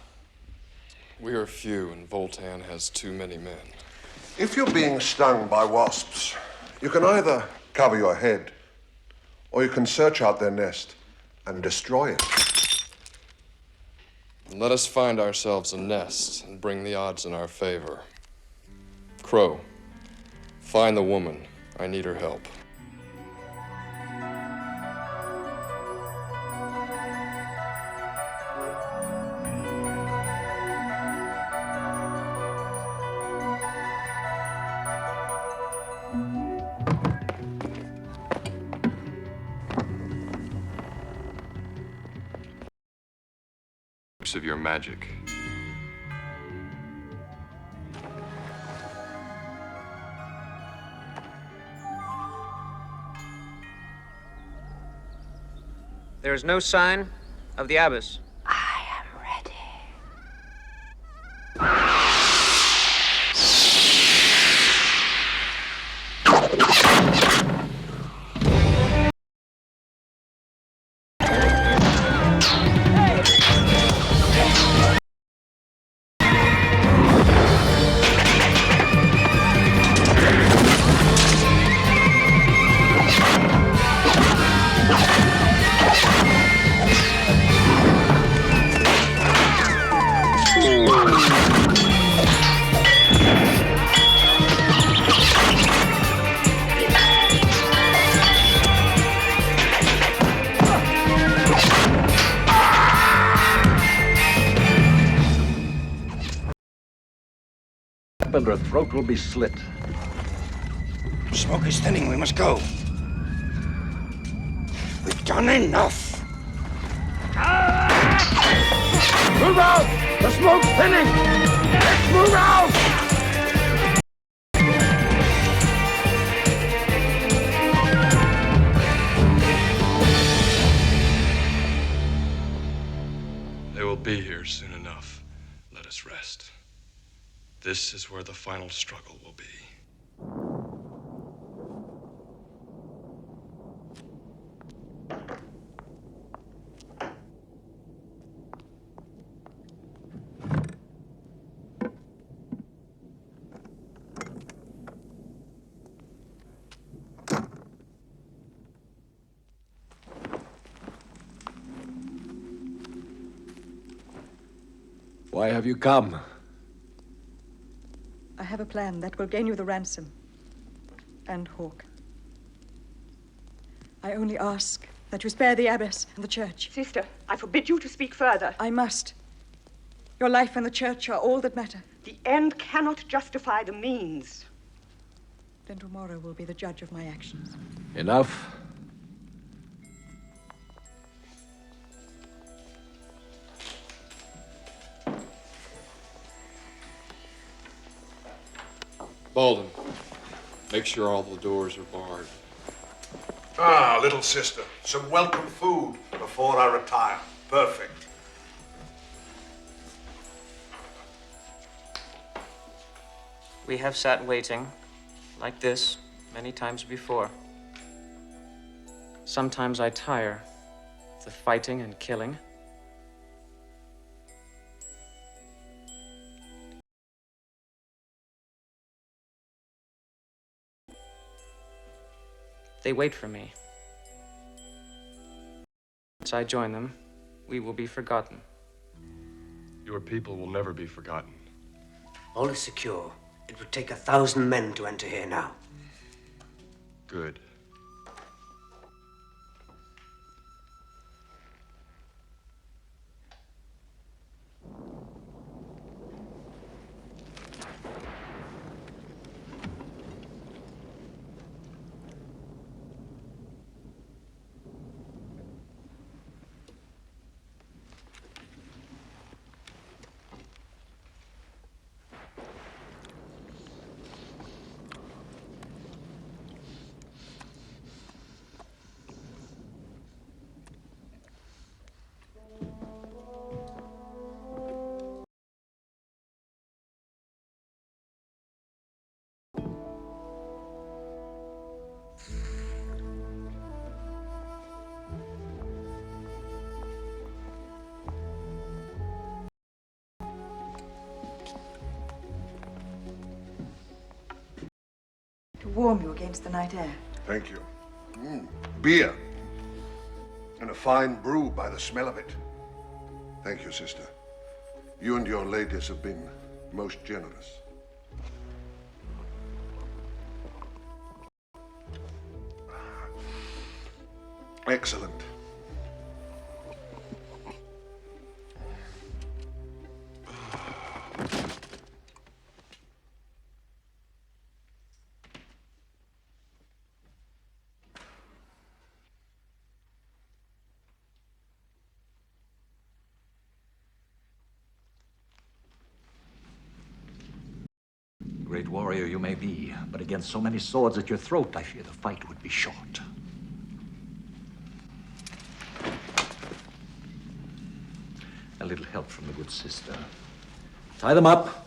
We are few, and Voltan has too many men. If you're being stung by wasps, you can either cover your head, or you can search out their nest and destroy it. Let us find ourselves a nest and bring the odds in our favor. Crow, find the woman. I need her help. Of your magic. There is no sign of the abbess. Her throat will be slit. Smoke is thinning. We must go. We've done enough. Move out! The smoke's thinning! Let's move out! They will be here soon enough. Let us rest. This is where the final struggle will be. Why have you come? I have a plan that will gain you the ransom. And Hawk. I only ask that you spare the abbess and the church. Sister, I forbid you to speak further. I must. Your life and the church are all that matter. The end cannot justify the means. Then tomorrow will be the judge of my actions. Enough. Baldwin, make sure all the doors are barred. Ah, little sister, some welcome food before I retire. Perfect. We have sat waiting, like this, many times before. Sometimes I tire of the fighting and killing. They wait for me. Once I join them, we will be forgotten. Your people will never be forgotten. All is secure. It would take 1,000 men to enter here now. Good. to warm you against the night air. Thank you. Beer. And a fine brew by the smell of it. Thank you, sister. You and your ladies have been most generous. Excellent. Great warrior you may be, but against so many swords at your throat, I fear the fight would be short. A little help from the good sister. Tie them up.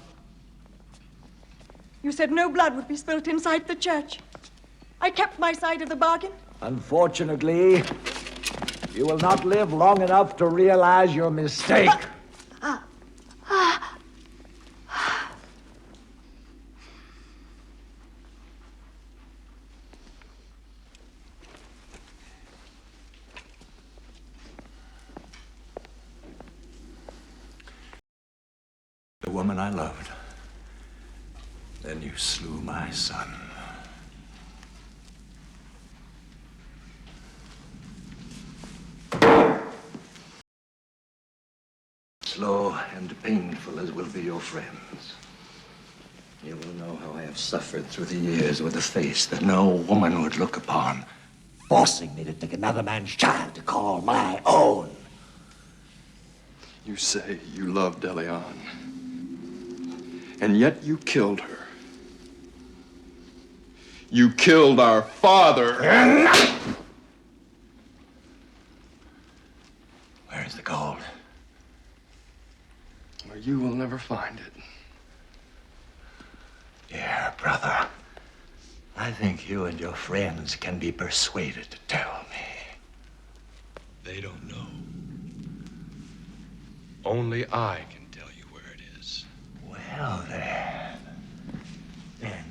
You said no blood would be spilt inside the church. I kept my side of the bargain. Unfortunately, you will not live long enough to realize your mistake. The woman I loved. Then you slew my son. Slow and painful as will be your friends. You will know how I have suffered through the years with a face that no woman would look upon, forcing me to take another man's child to call my own. You say you loved Eliane, and yet you killed her. You killed our father. Where is the gold? Well, you will never find it. Dear brother, I think you and your friends can be persuaded to tell me. They don't know. Only I can tell you where it is. Well, then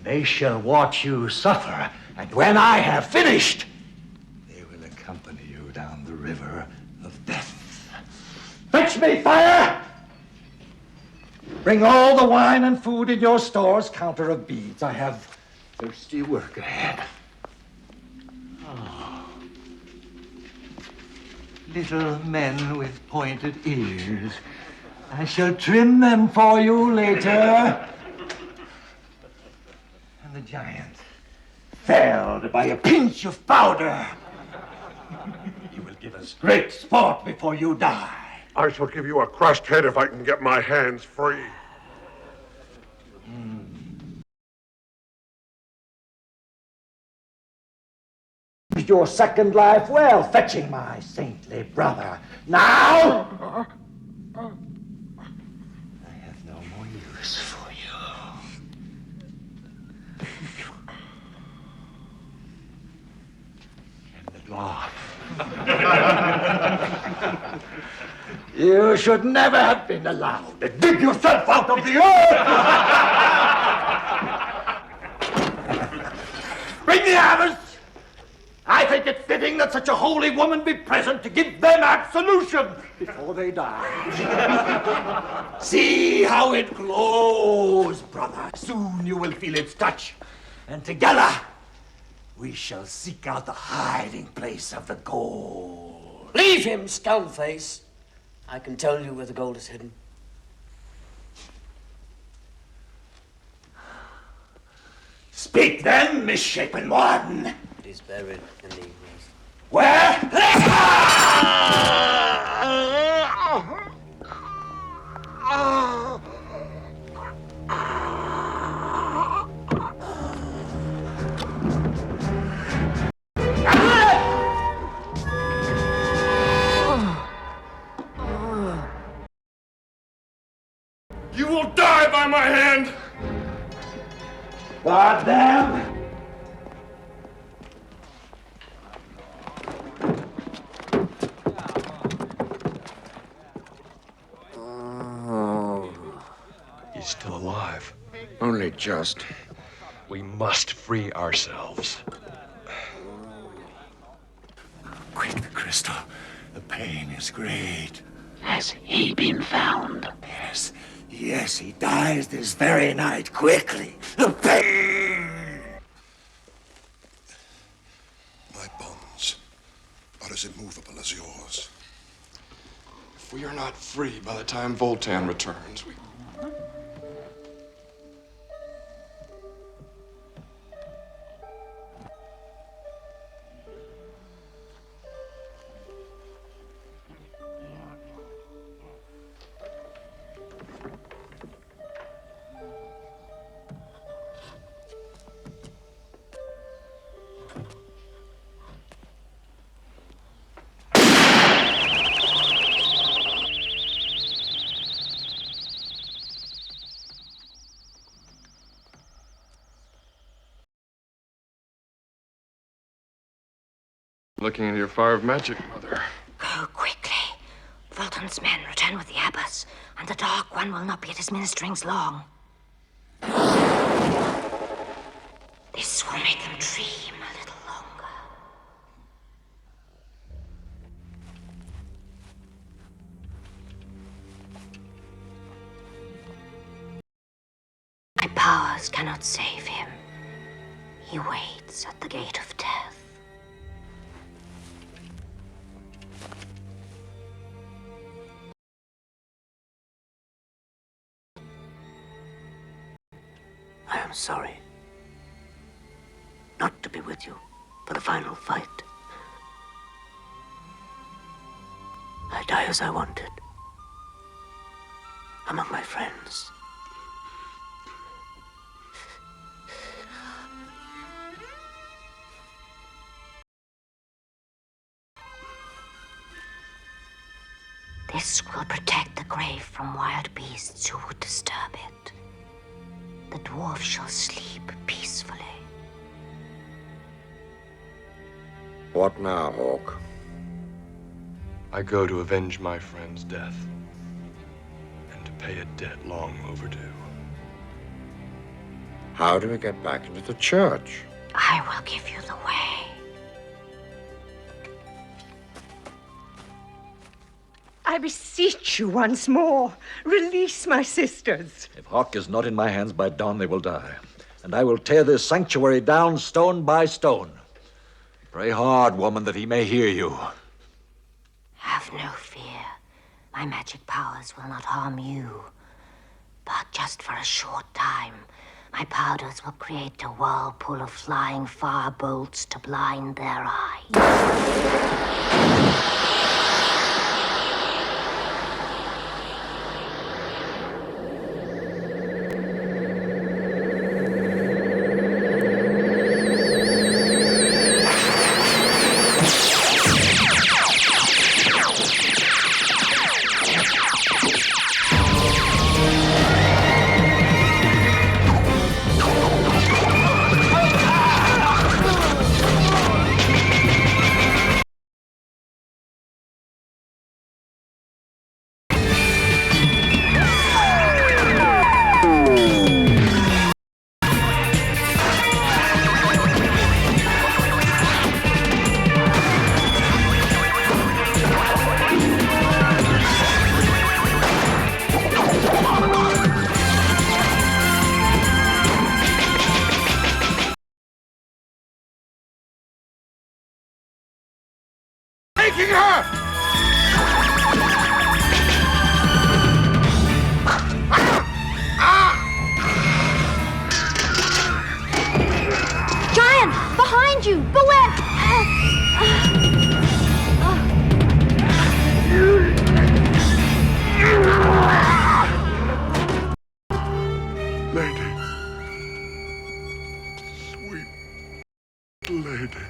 they shall watch you suffer, and when I have finished, they will accompany you down the river of death. Fetch me fire! Bring all the wine and food in your stores, counter of beads. I have thirsty work ahead. Oh. Little men with pointed ears. I shall trim them for you later. And the giant, felled by a pinch of powder. You will give us great sport before you die. I shall give you a crushed head if I can get my hands free. Your second life well, fetching my saintly brother. Now, I have no more use for you. And the dwarf. You should never have been allowed to dig yourself out of the earth! Bring the others! I think it fitting that such a holy woman be present to give them absolution before they die. See how it glows, brother. Soon you will feel its touch, and together we shall seek out the hiding place of the gold. Leave him, skullface. I can tell you where the gold is hidden. Speak then, misshapen one. It is buried in the east. Where? You will die by my hand! God damn! He's still alive. Only just. We must free ourselves. Quick, the crystal. The pain is great. Has he been found? Yes, yes, he dies this very night. Quickly. The pain! My bonds are as immovable as yours. If we are not free by the time Voltan returns, we... Looking into your fire of magic, Mother. Go quickly. Volton's men return with the abbess, and the Dark One will not be at his ministerings long. This will make them dream a little longer. My powers cannot save him. He waits at the gate of death. I am sorry not to be with you for the final fight. I die as I wanted, among my friends. This will protect the grave from wild beasts who would disturb it. The dwarf shall sleep peacefully. What now, Hawk? I go to avenge my friend's death and to pay a debt long overdue. How do we get back into the church? I will give you the way. I beseech you once more, release my sisters. If Hawk is not in my hands by dawn, they will die. And I will tear this sanctuary down stone by stone. Pray hard, woman, that he may hear you. Have no fear. My magic powers will not harm you. But just for a short time, my powders will create a whirlpool of flying fire bolts to blind their eyes. Taking her! Giant! Behind you! Beware! Lady. Sweet lady.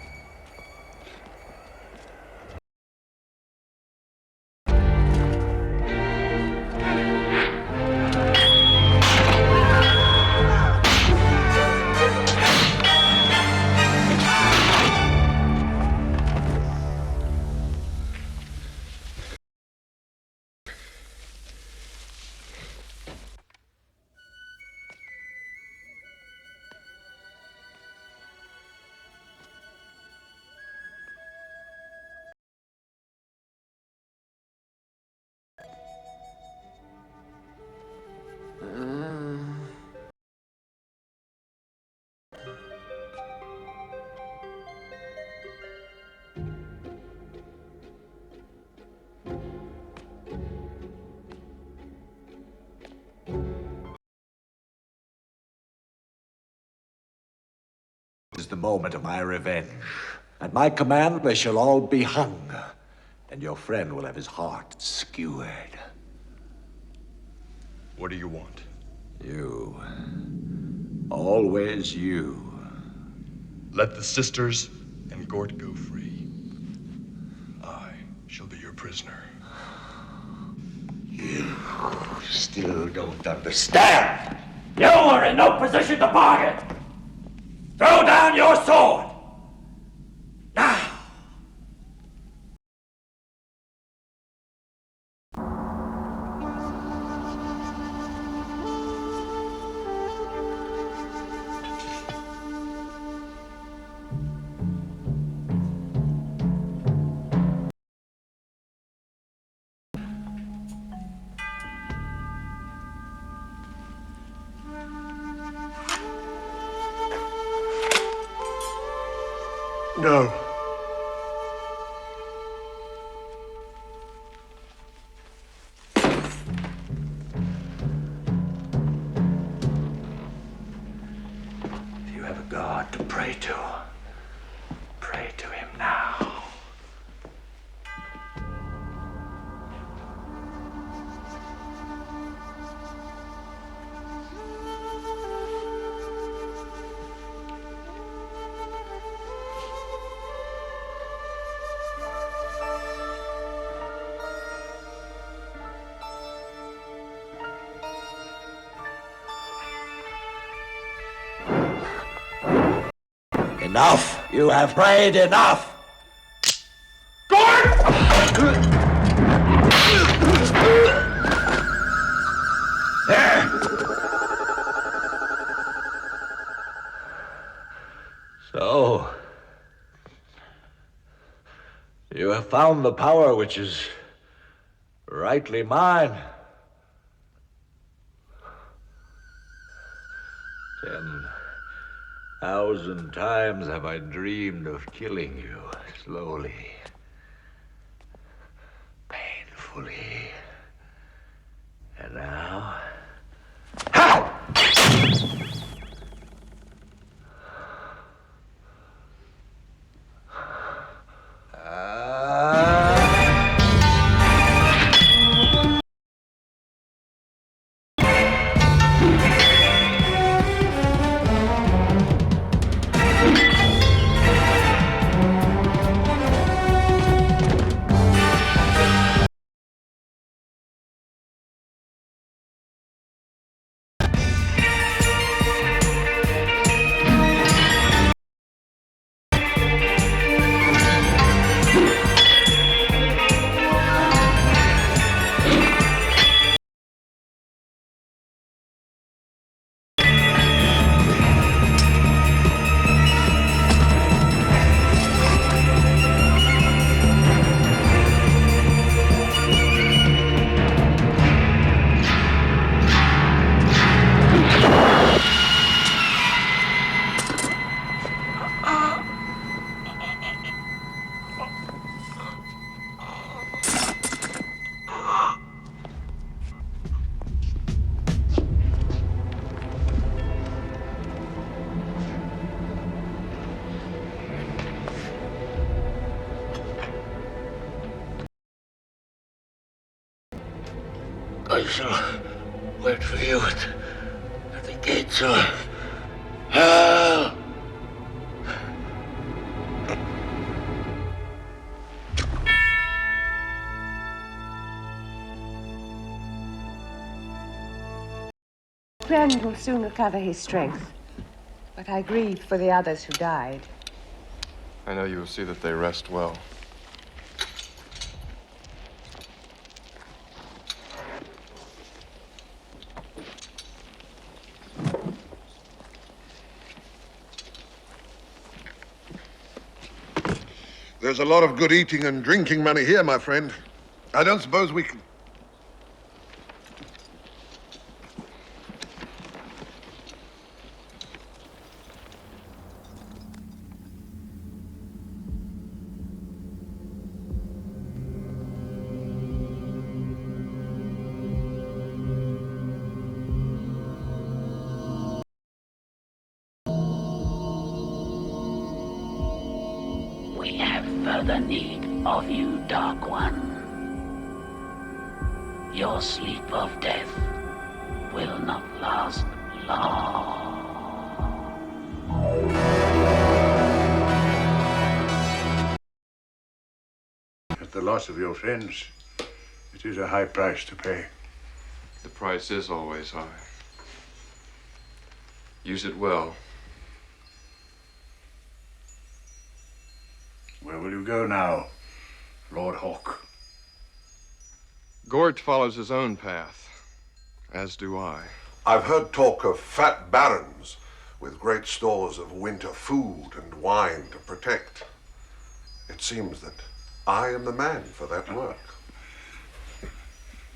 moment of my revenge. At my command, they shall all be hung, and your friend will have his heart skewered. What do you want? You. Always you. Let the sisters and Gort go free. I shall be your prisoner. You still don't understand. You are in no position to bargain. Throw down your sword. Now. No. If you have a God to pray to, pray to him now. Enough! You have prayed enough! So, you have found the power which is rightly mine. 10,000 times have I dreamed of killing you slowly, painfully. And now... I shall wait for you at the gates of hell. Friend will soon recover his strength, but I grieve for the others who died. I know you will see that they rest well. There's a lot of good eating and drinking money here, my friend. I don't suppose we can... further need of you, Dark One. Your sleep of death will not last long. At the loss of your friends, it is a high price to pay. The price is always high. Use it well. Where will you go now, Lord Hawk? Gort follows his own path, as do I. I've heard talk of fat barons with great stores of winter food and wine to protect. It seems that I am the man for that work.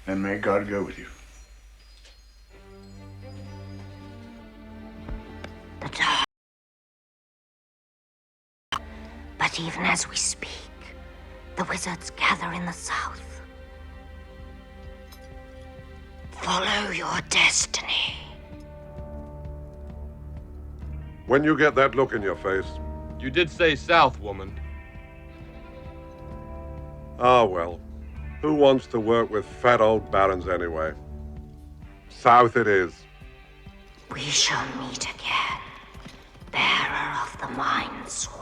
Then may God go with you. But even as we speak, the wizards gather in the south. Follow your destiny. When you get that look in your face. You did say south, woman. Ah, well. Who wants to work with fat old barons anyway? South it is. We shall meet again, bearer of the Mind Sword.